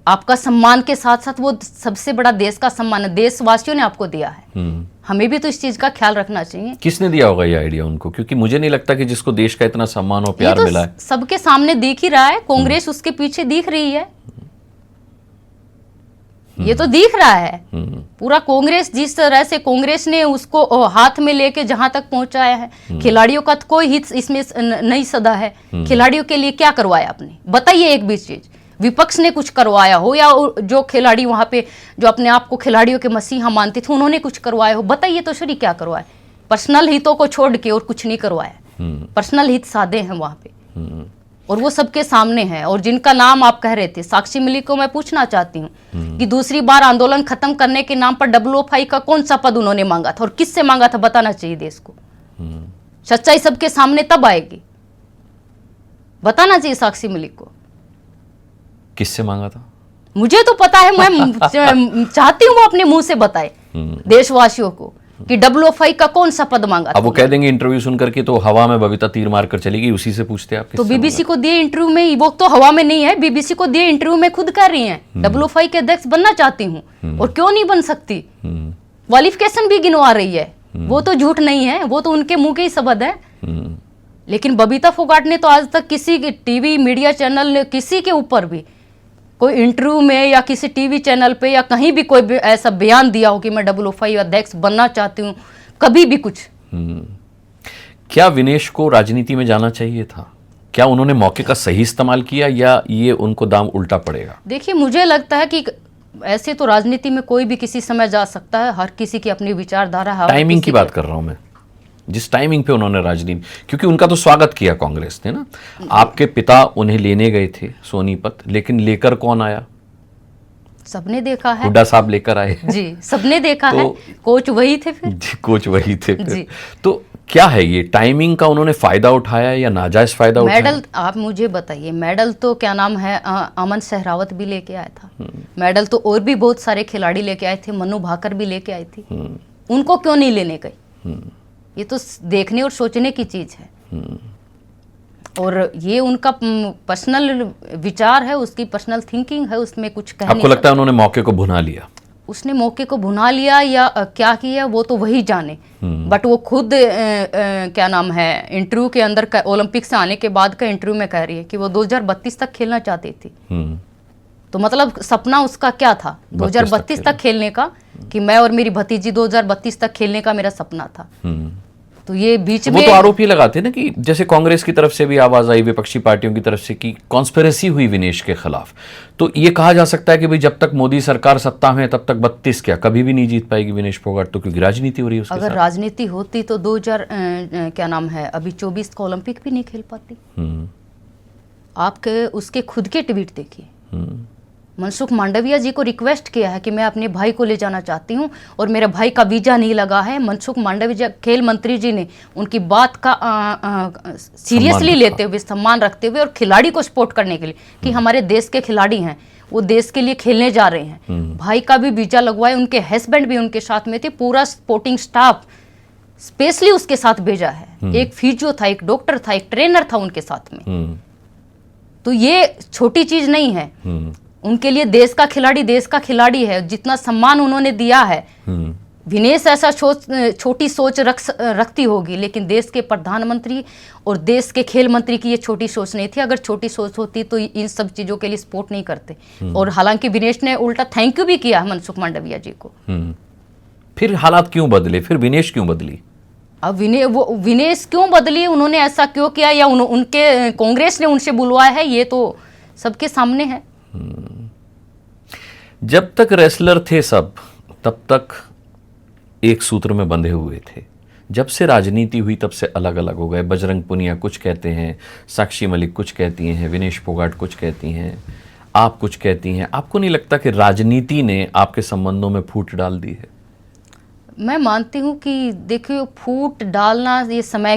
B: आपका सम्मान के साथ साथ वो सबसे बड़ा देश का सम्मान है, देशवासियों ने आपको दिया है। हमें भी तो इस चीज का ख्याल रखना चाहिए।
A: किसने दिया होगा ये आइडिया उनको? क्योंकि मुझे नहीं लगता कि जिसको देश का इतना सम्मान और प्यार मिला है,
B: सबके सामने दिख ही रहा है। कांग्रेस उसके पीछे दिख रही है, ये तो दिख रहा है पूरा। कांग्रेस जिस तरह से कांग्रेस ने उसको हाथ में लेके जहां तक पहुंचाया है, खिलाड़ियों का तो कोई हित इसमें नहीं सदा है। खिलाड़ियों के लिए क्या करवाया आपने? बताइए एक भी चीज। विपक्ष ने कुछ करवाया हो या जो खिलाड़ी वहां पे जो अपने आप को खिलाड़ियों के मसीहा मानते थे, उन्होंने कुछ करवाया हो? बताइए तो सही, क्या करवाया? पर्सनल हितों को छोड़ के और कुछ नहीं करवाया। पर्सनल हित साधे हैं वहां पे और वो सबके सामने है। और जिनका नाम आप कह रहे थे, साक्षी मलिक को मैं पूछना चाहती हूँ कि दूसरी बार आंदोलन खत्म करने के नाम पर WFI का कौन सा पद उन्होंने मांगा था और किससे मांगा था? बताना चाहिए देश को। सच्चाई सबके सामने तब आएगी, बताना चाहिए साक्षी मलिक को।
A: किससे मांगा था?
B: मुझे तो पता है, मैं चाहती हूँ वो अपने मुंह से बताए देशवासियों को कि WFI का कौन सा पद मांगा था।
A: अब वो कह देंगे इंटरव्यू सुन करके तो हवा में बबीता तीर मार कर चलेगी, उसी से पूछते हैं आप।
B: तो BBC को दिए इंटरव्यू में, वो तो हवा में नहीं है, BBC को दिए इंटरव्यू में खुद कर रही हैं WFI के अध्यक्ष बनना चाहती हूँ और क्यों नहीं बन सकती। क्वालिफिकेशन भी गिनवा रही है, वो तो झूठ नहीं है, वो तो उनके मुंह के ही शब्द है। लेकिन बबीता फोगाट ने तो आज तक किसी के टीवी मीडिया चैनल ने किसी के ऊपर भी कोई इंटरव्यू में या किसी टीवी चैनल पे या कहीं भी कोई भी ऐसा बयान दिया हो कि मैं WFI अध्यक्ष बनना चाहती हूँ, कभी भी कुछ।
A: क्या विनेश को राजनीति में जाना चाहिए था? क्या उन्होंने मौके का सही इस्तेमाल किया या ये उनको दाम उल्टा पड़ेगा?
B: देखिए, मुझे लगता है कि ऐसे तो राजनीति में कोई भी किसी समय जा सकता है, हर किसी की अपनी विचारधारा है।
A: टाइमिंग की बात कर रहा हूं मैं, जिस टाइमिंग पे उन्होंने राजनीति, क्योंकि उनका तो स्वागत किया कांग्रेस ने ना। आपके पिता उन्हें लेने गए थे सोनीपत, लेकिन लेकर कौन आया?
B: सबने देखा है,
A: हुड्डा साहब लेकर आए
B: जी, सबने देखा है। कोच वही थे फिर
A: जी, कोच वही थे फिर। तो क्या है ये टाइमिंग का उन्होंने फायदा उठाया या नाजायज फायदा उठाया?
B: मेडल आप मुझे बताइए, मेडल तो क्या नाम है, अमन सहरावत भी लेके आया था मेडल, तो और भी बहुत सारे खिलाड़ी लेके आए थे, मनु भाकर भी लेके आई थी। उनको क्यों नहीं लेने गए? ये तो देखने और सोचने की चीज है। और ये उनका पर्सनल विचार है, उसकी पर्सनल थिंकिंग है, उसमें कुछ कहने।
A: आपको लगता है उन्होंने मौके को भुना लिया?
B: उसने मौके को भुना लिया या क्या किया वो तो वही जाने। बट वो खुद क्या नाम है, इंटरव्यू के अंदर, ओलंपिक से आने के बाद का इंटरव्यू में कह रही है कि वो 2032 तक खेलना चाहती थी। तो मतलब सपना उसका क्या था 2032 तक खेलने का, कि मैं और मेरी भतीजी 2032 तक खेलने का मेरा सपना था। तो ये बीच
A: वो
B: में
A: तो आरोप ही लगाते ना कि जैसे कांग्रेस की तरफ से भी आवाज आई, विपक्षी पार्टियों की तरफ से, कि कॉन्स्पिरेसी हुई विनेश के खिलाफ। तो ये कहा जा सकता है कि भाई जब तक मोदी सरकार सत्ता में है तब तक 32 क्या कभी भी नहीं जीत पाएगी विनेश फोगाट, तो क्योंकि राजनीति हो रही है उसके
B: अगर
A: साथ।
B: राजनीति होती तो 2000 क्या नाम है अभी 24 का ओलंपिक भी नहीं खेल पाती। आपके उसके खुद के ट्वीट देखिए। मनसुख मांडविया जी को रिक्वेस्ट किया है कि मैं अपने भाई को ले जाना चाहती हूँ और मेरे भाई का वीजा नहीं लगा है। मनसुख मांडविया खेल मंत्री जी ने उनकी बात का सीरियसली लेते हुए, सम्मान रखते हुए और खिलाड़ी को सपोर्ट करने के लिए कि हमारे देश के खिलाड़ी हैं, वो देश के लिए खेलने जा रहे हैं, भाई का भी वीजा लगवाए, उनके हस्बैंड भी उनके साथ में थे, पूरा स्पोर्टिंग स्टाफ स्पेशली उसके साथ भेजा है। एक फिजियो था, एक डॉक्टर था, एक ट्रेनर था उनके साथ में। तो ये छोटी चीज नहीं है उनके लिए। देश का खिलाड़ी है, जितना सम्मान उन्होंने दिया है। विनेश ऐसा छोटी सोच रखती होगी, लेकिन देश के प्रधानमंत्री और देश के खेल मंत्री की ये छोटी सोच नहीं थी। अगर छोटी सोच होती तो इन सब चीजों के लिए सपोर्ट नहीं करते। और हालांकि विनेश ने उल्टा थैंक यू भी किया मनसुख मांडविया जी को।
A: फिर हालात क्यों बदले, फिर विनेश क्यों बदली?
B: अब विनेश क्यों बदली, उन्होंने ऐसा क्यों किया, या उनके कांग्रेस ने उनसे बुलवाया है, ये तो सबके सामने है।
A: जब तक रेसलर थे सब तब तक एक सूत्र में बंधे हुए थे। जब से राजनीति हुई तब से अलग अलग हो गए। बजरंग पुनिया कुछ कहते हैं, साक्षी मलिक कुछ कहती हैं, विनेश फोगाट कुछ कहती हैं, आप कुछ कहती हैं। आपको नहीं लगता कि राजनीति ने आपके संबंधों में फूट डाल दी है?
B: मैं मानती हूँ कि देखिए, फूट डालना ये समय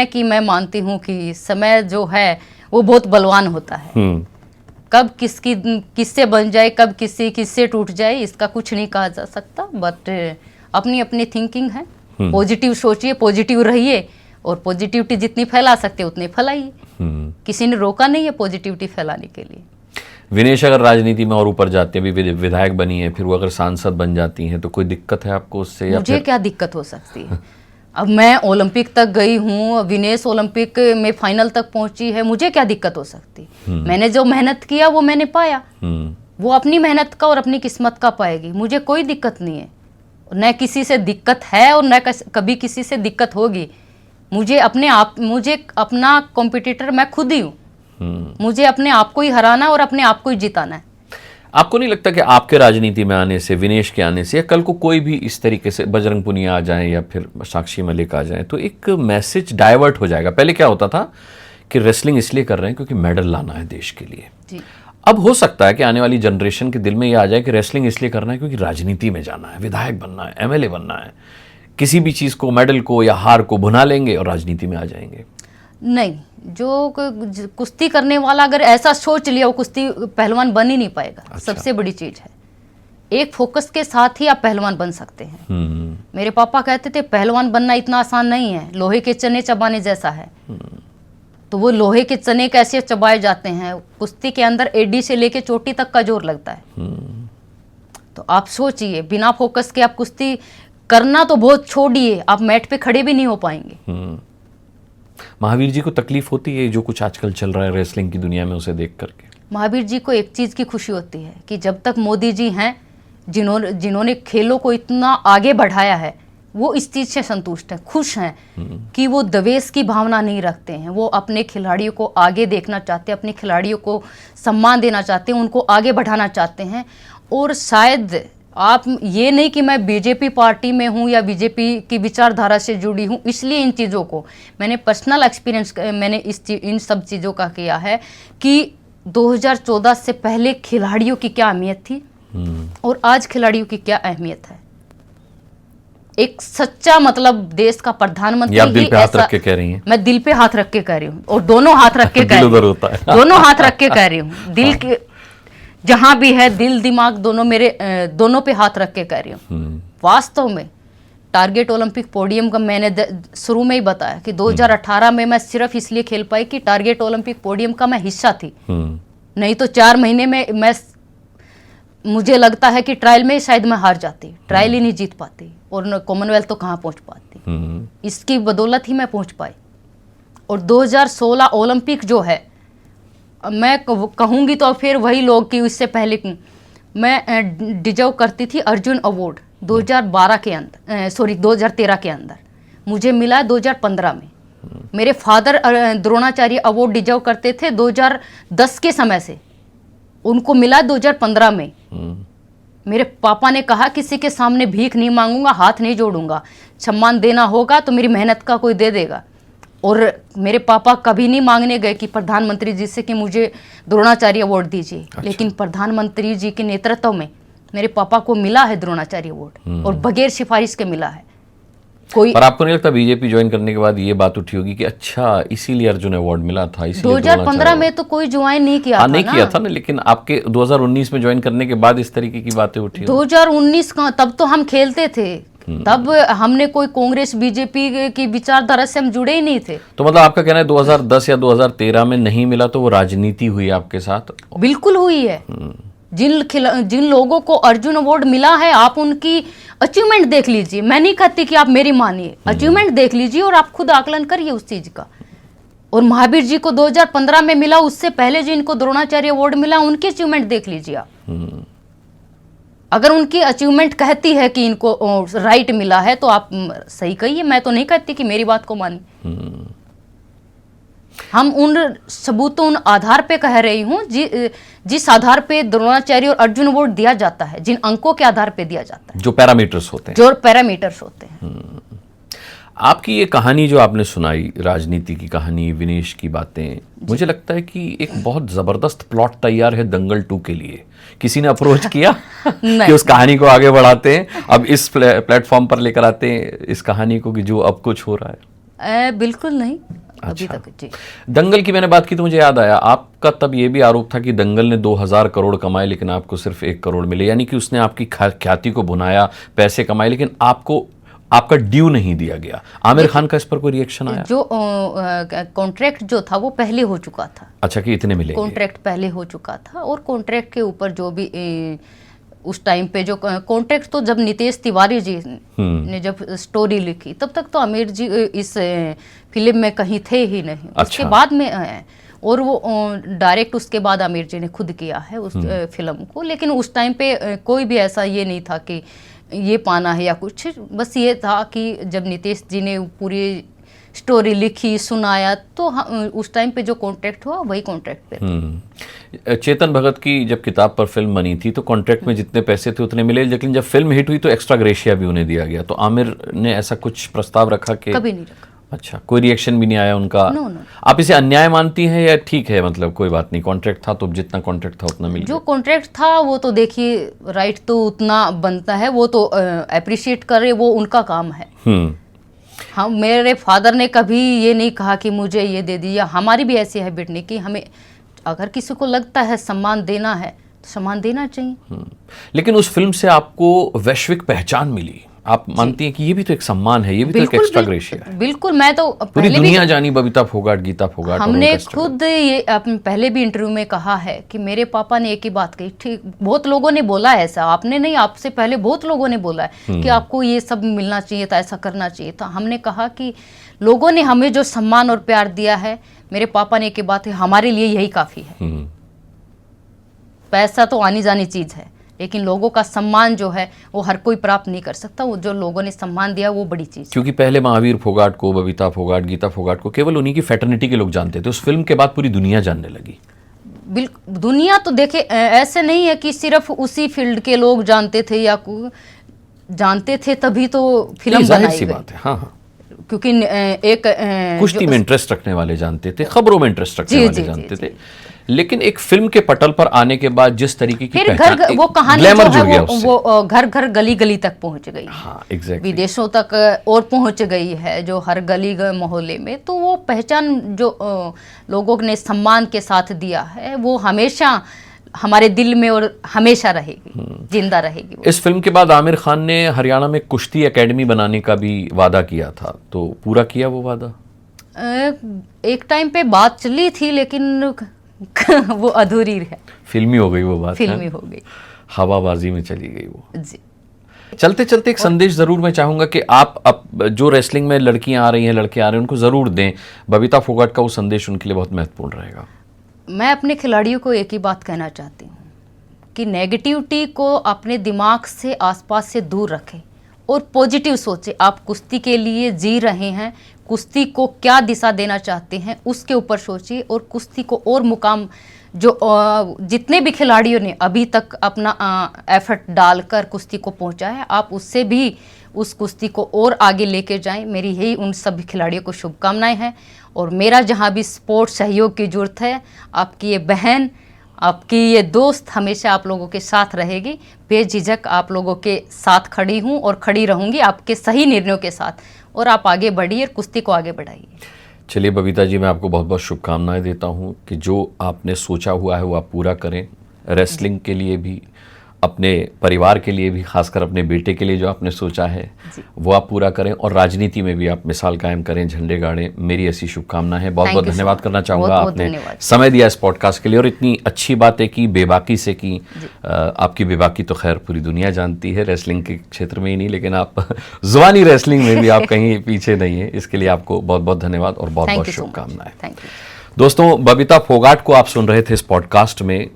B: की मैं मानती हूँ कि समय जो है वो बहुत बलवान होता है। कब किससे बन जाए, कब किससे टूट जाए, इसका कुछ नहीं कहा जा सकता। बट अपनी अपनी थिंकिंग है। पॉजिटिव सोचिए, पॉजिटिव रहिए, और पॉजिटिविटी जितनी फैला सकते उतनी फैलाइए। किसी ने रोका नहीं है पॉजिटिविटी फैलाने के लिए।
A: विनेश अगर राजनीति में और ऊपर जाती है, अभी विधायक बनी है, फिर वो अगर सांसद बन जाती हैं, तो कोई दिक्कत है आपको उससे?
B: मुझे क्या दिक्कत हो सकती है? अब मैं ओलंपिक तक गई हूँ, विनेश ओलंपिक में फाइनल तक पहुंची है, मुझे क्या दिक्कत हो सकती? मैंने जो मेहनत किया वो मैंने पाया। वो अपनी मेहनत का और अपनी किस्मत का पाएगी, मुझे कोई दिक्कत नहीं है। न किसी से दिक्कत है और न कभी किसी से दिक्कत होगी। मुझे अपना कॉम्पिटिटर मैं खुद ही हूँ। मुझे अपने आप को ही हराना और अपने आप को ही जिताना है।
A: आपको नहीं लगता कि आपके राजनीति में आने से, विनेश के आने से, या कल को कोई भी इस तरीके से बजरंग पुनिया आ जाए या फिर साक्षी मलिक आ जाए, तो एक मैसेज डाइवर्ट हो जाएगा? पहले क्या होता था कि रेसलिंग इसलिए कर रहे हैं क्योंकि मेडल लाना है देश के लिए
B: जी।
A: अब हो सकता है कि आने वाली जनरेशन के दिल में ये आ जाए कि रेसलिंग इसलिए करना है क्योंकि राजनीति में जाना है, विधायक बनना है, एमएलए बनना है। किसी भी चीज़ को, मेडल को या हार को भुना लेंगे और राजनीति में आ जाएंगे।
B: नहीं, जो कुश्ती करने वाला अगर ऐसा सोच लिया, वो कुश्ती पहलवान बन ही नहीं पाएगा। अच्छा। सबसे बड़ी चीज है, एक फोकस के साथ ही आप पहलवान बन सकते हैं। मेरे पापा कहते थे पहलवान बनना इतना आसान नहीं है, लोहे के चने चबाने जैसा है। तो वो लोहे के चने कैसे चबाए जाते हैं, कुश्ती के अंदर एडी से लेके चोटी तक का जोर लगता है। तो आप सोचिए, बिना फोकस के आप कुश्ती करना तो बहुत छोड़िए, आप मैट पे खड़े भी नहीं हो पाएंगे।
A: महावीर जी को तकलीफ होती है जो कुछ आजकल चल रहा है रेसलिंग की दुनिया में, उसे देख करके?
B: महावीर जी को एक चीज की खुशी होती है कि जब तक मोदी जी हैं, जिन्होंने खेलों को इतना आगे बढ़ाया है, वो इस चीज से संतुष्ट हैं, खुश हैं कि वो द्वेष की भावना नहीं रखते हैं। वो अपने खिलाड़ियों को आगे देखना चाहते हैं, अपने खिलाड़ियों को सम्मान देना चाहते हैं, उनको आगे बढ़ाना चाहते हैं। और शायद आप ये नहीं कि मैं बीजेपी पार्टी में हूँ या बीजेपी की विचारधारा से जुड़ी हूँ इसलिए इन चीज़ों को, मैंने पर्सनल एक्सपीरियंस मैंने इन सब चीज़ों का किया है कि 2014 से पहले खिलाड़ियों की क्या अहमियत थी और आज खिलाड़ियों की क्या अहमियत है। एक सच्चा मतलब देश का प्रधानमंत्री
A: आप दिल पे हाथ रख के कह रही हैं?
B: मैं दिल पे हाथ रख के कह रही हूँ, और दोनों हाथ रख के कह रही हूँ। दोनों हाथ रख के कह रही हूँ, दिल के जहां भी है, दिल दिमाग दोनों मेरे दोनों पे हाथ रख के कह रही हूँ। वास्तव में टारगेट ओलंपिक पोडियम का मैंने शुरू में ही बताया कि 2018 में मैं सिर्फ इसलिए खेल पाई कि टारगेट ओलंपिक पोडियम का मैं हिस्सा थी। नहीं तो 4 महीने में मुझे लगता है कि ट्रायल में शायद मैं हार जाती, ट्रायल ही नहीं जीत पाती, और कॉमनवेल्थ तो कहाँ पहुँच पाती। इसकी बदौलत ही मैं पहुँच पाई। और 2016 ओलंपिक जो है मैं कहूँगी तो फिर वही लोग कि उससे पहले मैं डिजर्व करती थी अर्जुन अवार्ड 2012 के अंदर, सॉरी 2013 के अंदर। मुझे मिला 2015 में। मेरे फादर द्रोणाचार्य अवार्ड डिजर्व करते थे 2010 के समय से, उनको मिला 2015 में। मेरे पापा ने कहा किसी के सामने भीख नहीं मांगूंगा, हाथ नहीं जोड़ूंगा, सम्मान देना होगा तो मेरी मेहनत का कोई दे देगा। और मेरे पापा कभी नहीं मांगने गए कि प्रधानमंत्री जी से कि मुझे द्रोणाचार्य अवार्ड दीजिए।
A: अच्छा।
B: लेकिन प्रधानमंत्री जी के नेतृत्व में मेरे पापा को मिला है द्रोणाचार्य अवार्ड, और बगैर सिफारिश के मिला है। कोई
A: पर आपको नहीं लगता बीजेपी ज्वाइन करने के बाद ये बात उठी होगी कि अच्छा इसीलिए अर्जुन अवार्ड मिला था, इसीलिए
B: 2015 में तो कोई ज्वाइन नहीं किया था
A: नहीं
B: ना।
A: किया था ना, लेकिन आपके 2019 में ज्वाइन करने के बाद इस तरीके की बातें उठी।
B: 2019 का तब तो हम खेलते थे, तब हमने कोई कांग्रेस बीजेपी की विचारधारा से हम जुड़े ही नहीं थे।
A: तो मतलब आपका कहना है 2010 या 2013 में नहीं मिला तो वो राजनीति हुई आपके साथ?
B: बिल्कुल हुई है। जिन लोगों को अर्जुन अवार्ड मिला है, आप उनकी अचीवमेंट देख लीजिए। मैं नहीं कहती कि आप मेरी मानिए, अचीवमेंट देख लीजिए और आप खुद आकलन करिए उस चीज का। और महावीर जी को 2015 में मिला, उससे पहले जिनको द्रोणाचार्य अवार्ड मिला उनकी अचीवमेंट देख लीजिए आप। अगर उनकी अचीवमेंट कहती है कि इनको राइट मिला है तो आप सही कहिए, मैं तो नहीं कहती कि मेरी बात को मानिए। हम उन सबूतों, उन आधार पे कह रही हूँ जिस आधार पे द्रोणाचार्य और अर्जुन अवार्ड दिया जाता है, जिन अंकों के आधार पे दिया जाता है,
A: जो पैरामीटर्स होते हैं,
B: जो पैरामीटर्स होते हैं।
A: आपकी ये कहानी जो आपने सुनाई, राजनीति की कहानी, विनेश की बातें, मुझे लगता है कि एक बहुत जबरदस्त प्लॉट तैयार है दंगल 2 के लिए। किसी ने अप्रोच किया कि उस कहानी को आगे बढ़ाते हैं, अब इस प्लेटफॉर्म पर लेकर आते हैं इस कहानी को कि जो अब कुछ हो रहा है?
B: बिल्कुल नहीं।
A: अच्छा।
B: अभी तक जी।
A: दंगल की मैंने बात की तो मुझे याद आया, आपका तब ये भी आरोप था कि दंगल ने 2000 करोड़ कमाए लेकिन आपको सिर्फ 1 करोड़ मिले, यानी कि उसने आपकी ख्याति को भुनाया, पैसे कमाए, लेकिन आपको आपका ड्यू नहीं दिया गया। आमिर खान का इस पर कोई रिएक्शन आया?
B: जो कॉन्ट्रैक्ट जो था वो पहले हो चुका था।
A: अच्छा, कि इतने मिले?
B: कॉन्ट्रैक्ट पहले हो चुका था, और कॉन्ट्रैक्ट के ऊपर जो भी उस टाइम पे जो कॉन्ट्रैक्ट, तो जब नितेश तिवारी जी ने जब स्टोरी लिखी तब तक तो आमिर जी इस फिल्म में कहीं थे ही नहीं।
A: अच्छा।
B: उसके बाद में और वो डायरेक्ट उसके बाद आमिर जी ने खुद किया है उस फिल्म को। लेकिन उस टाइम पे कोई भी ऐसा ये नहीं था कि ये पाना है या कुछ, बस ये था कि जब नितेश जी ने पूरी स्टोरी लिखी, सुनाया, तो उस टाइम पे जो कॉन्ट्रैक्ट हुआ वही कॉन्ट्रैक्ट पे।
A: चेतन भगत की जब किताब पर फिल्म बनी थी तो कॉन्ट्रैक्ट में जितने पैसे थे उतने मिले, लेकिन जब फिल्म हिट हुई तो एक्स्ट्रा ग्रेशिया भी उन्हें दिया गया। तो आमिर ने ऐसा कुछ प्रस्ताव रखा कि?
B: कभी नहीं रखा।
A: अच्छा, कोई रिएक्शन भी नहीं आया उनका?
B: No no.
A: आप इसे अन्याय मानती हैं या ठीक है, मतलब कोई बात नहीं, कॉन्ट्रैक्ट था तो जितना कॉन्ट्रैक्ट था उतना मिल
B: जो कॉन्ट्रैक्ट था वो तो देखिए, राइट तो उतना बनता है, वो तो अप्रिशिएट करे, वो उनका काम है। हम, मेरे फादर ने कभी ये नहीं कहा कि मुझे ये दे दिया। हमारी भी ऐसी हैबिट नहीं कि हमें, अगर किसी को लगता है सम्मान देना है तो सम्मान देना चाहिए।
A: लेकिन उस फिल्म से आपको वैश्विक पहचान मिली, आप मानती हैं कि ये भी तो एक सम्मान है, ये भी तो एक एक्स्ट्रा ग्रेशिया है?
B: बिल्कुल। मैं तो
A: पूरी दुनिया जानी बबीता फोगाट, गीता फोगाट।
B: हमने खुद ये पहले भी इंटरव्यू में कहा है कि मेरे पापा ने एक ही बात कही, ठीक, बहुत लोगों ने बोला है ऐसा, आपने नहीं, आपसे पहले बहुत लोगों ने बोला है कि आपको ये सब मिलना चाहिए था, ऐसा करना चाहिए था। हमने कहा कि लोगों ने हमें जो सम्मान और प्यार दिया है, मेरे पापा ने एक ही बात है, हमारे लिए यही काफी है। पैसा तो आनी जानी चीज है, लेकिन लोगों का सम्मान जो है वो हर कोई प्राप्त नहीं कर सकता। वो जो लोगों ने सम्मान दिया वो बड़ी चीज।
A: क्योंकि पहले महावीर फोगाट को, बबीता फोगाट, गीता फोगाट को केवल उन्हीं की फ्रेटर्निटी के लोग जानते थे, उस फिल्म के बाद पूरी दुनिया जानने लगी।
B: बिल्कुल, दुनिया तो देखे ऐसे नहीं है कि सिर्फ उसी फील्ड के लोग जानते थे या जानते थे तभी तो फिल्म बनाई गई।
A: बात है। हाँ।
B: क्योंकि एक
A: कुश्ती में इंटरेस्ट रखने वाले जानते थे, खबरों में इंटरेस्ट रखने वाले जानते थे, लेकिन एक फिल्म के पटल पर आने के बाद जिस तरीके की
B: पहचान, वो कहानी जो है वो घर घर गली गली तक पहुंच गई।
A: हाँ, एग्जैक्टली।
B: विदेशों तक और पहुंच गई है, जो हर गली मोहल्ले में। तो वो पहचान जो लोगों ने सम्मान के साथ दिया है, वो हमेशा हमारे दिल में और हमेशा रहेगी, जिंदा रहेगी।
A: इस फिल्म के बाद आमिर खान ने हरियाणा में कुश्ती एकेडमी बनाने का भी वादा किया था, तो पूरा किया वो वादा?
B: एक टाइम पे बात चली थी, लेकिन वो अधूरी है।
A: फिल्मी हो गई वो बात?
B: फिल्मी हो गई,
A: हवाबाजी में चली गई वो
B: जी।
A: चलते चलते एक संदेश जरूर मैं चाहूंगा कि आप जो रेसलिंग में लड़कियां आ रही हैं, लड़के आ रहे हैं, उनको जरूर दें। बबीता फोगाट का वो संदेश उनके लिए बहुत महत्वपूर्ण रहेगा।
B: मैं अपने खिलाड़ियों को एक ही बात कहना चाहती हूँ कि नेगेटिविटी को अपने दिमाग से आसपास से दूर रखें और पॉजिटिव सोचें। आप कुश्ती के लिए जी रहे हैं, कुश्ती को क्या दिशा देना चाहते हैं उसके ऊपर सोचिए और कुश्ती को और मुकाम जो जितने भी खिलाड़ियों ने अभी तक अपना एफर्ट डालकर कुश्ती को पहुंचा है, आप उससे भी उस कुश्ती को और आगे लेके जाएं। मेरी यही उन सभी खिलाड़ियों को शुभकामनाएं हैं। और मेरा जहां भी स्पोर्ट्स सहयोग की ज़रूरत है, आपकी ये बहन, आपकी ये दोस्त हमेशा आप लोगों के साथ रहेगी। बेझिझक आप लोगों के साथ खड़ी हूँ और खड़ी रहूँगी आपके सही निर्णयों के साथ। और आप आगे बढ़िए, कुश्ती को आगे बढ़ाइए।
A: चलिए बबीता जी, मैं आपको बहुत बहुत शुभकामनाएं देता हूं कि जो आपने सोचा हुआ है वो आप पूरा करें। रेसलिंग के लिए भी, अपने परिवार के लिए भी, खासकर अपने बेटे के लिए जो आपने सोचा है वो आप पूरा करें, और राजनीति में भी आप मिसाल कायम करें, झंडे गाड़ें। मेरी ऐसी शुभकामना है। बहुत बहुत धन्यवाद करना चाहूँगा, आपने समय दिया इस पॉडकास्ट के लिए और इतनी अच्छी बातें की, बेबाकी से की। आपकी बेबाकी तो खैर पूरी दुनिया जानती है, रेसलिंग के क्षेत्र में ही नहीं, लेकिन आप जुबानी रेसलिंग में भी आप कहीं पीछे नहीं है। इसके लिए आपको बहुत बहुत धन्यवाद और बहुत बहुत शुभकामनाएं। दोस्तों, बबीता फोगाट को आप सुन रहे थे इस पॉडकास्ट में।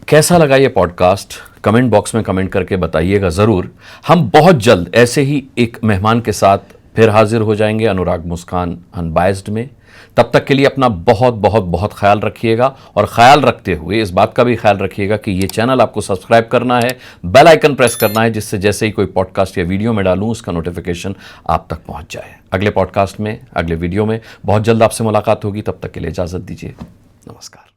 A: कैसा लगा ये पॉडकास्ट? कमेंट बॉक्स में कमेंट करके बताइएगा ज़रूर। हम बहुत जल्द ऐसे ही एक मेहमान के साथ फिर हाजिर हो जाएंगे अनुराग मुस्कान अनबायस्ड में। तब तक के लिए अपना बहुत बहुत बहुत ख्याल रखिएगा, और ख्याल रखते हुए इस बात का भी ख्याल रखिएगा कि ये चैनल आपको सब्सक्राइब करना है, बेल आइकन प्रेस करना है, जिससे जैसे ही कोई पॉडकास्ट या वीडियो में डालूं उसका नोटिफिकेशन आप तक पहुंच जाए। अगले पॉडकास्ट में, अगले वीडियो में बहुत जल्द आपसे मुलाकात होगी। तब तक के लिए इजाज़त दीजिए। नमस्कार।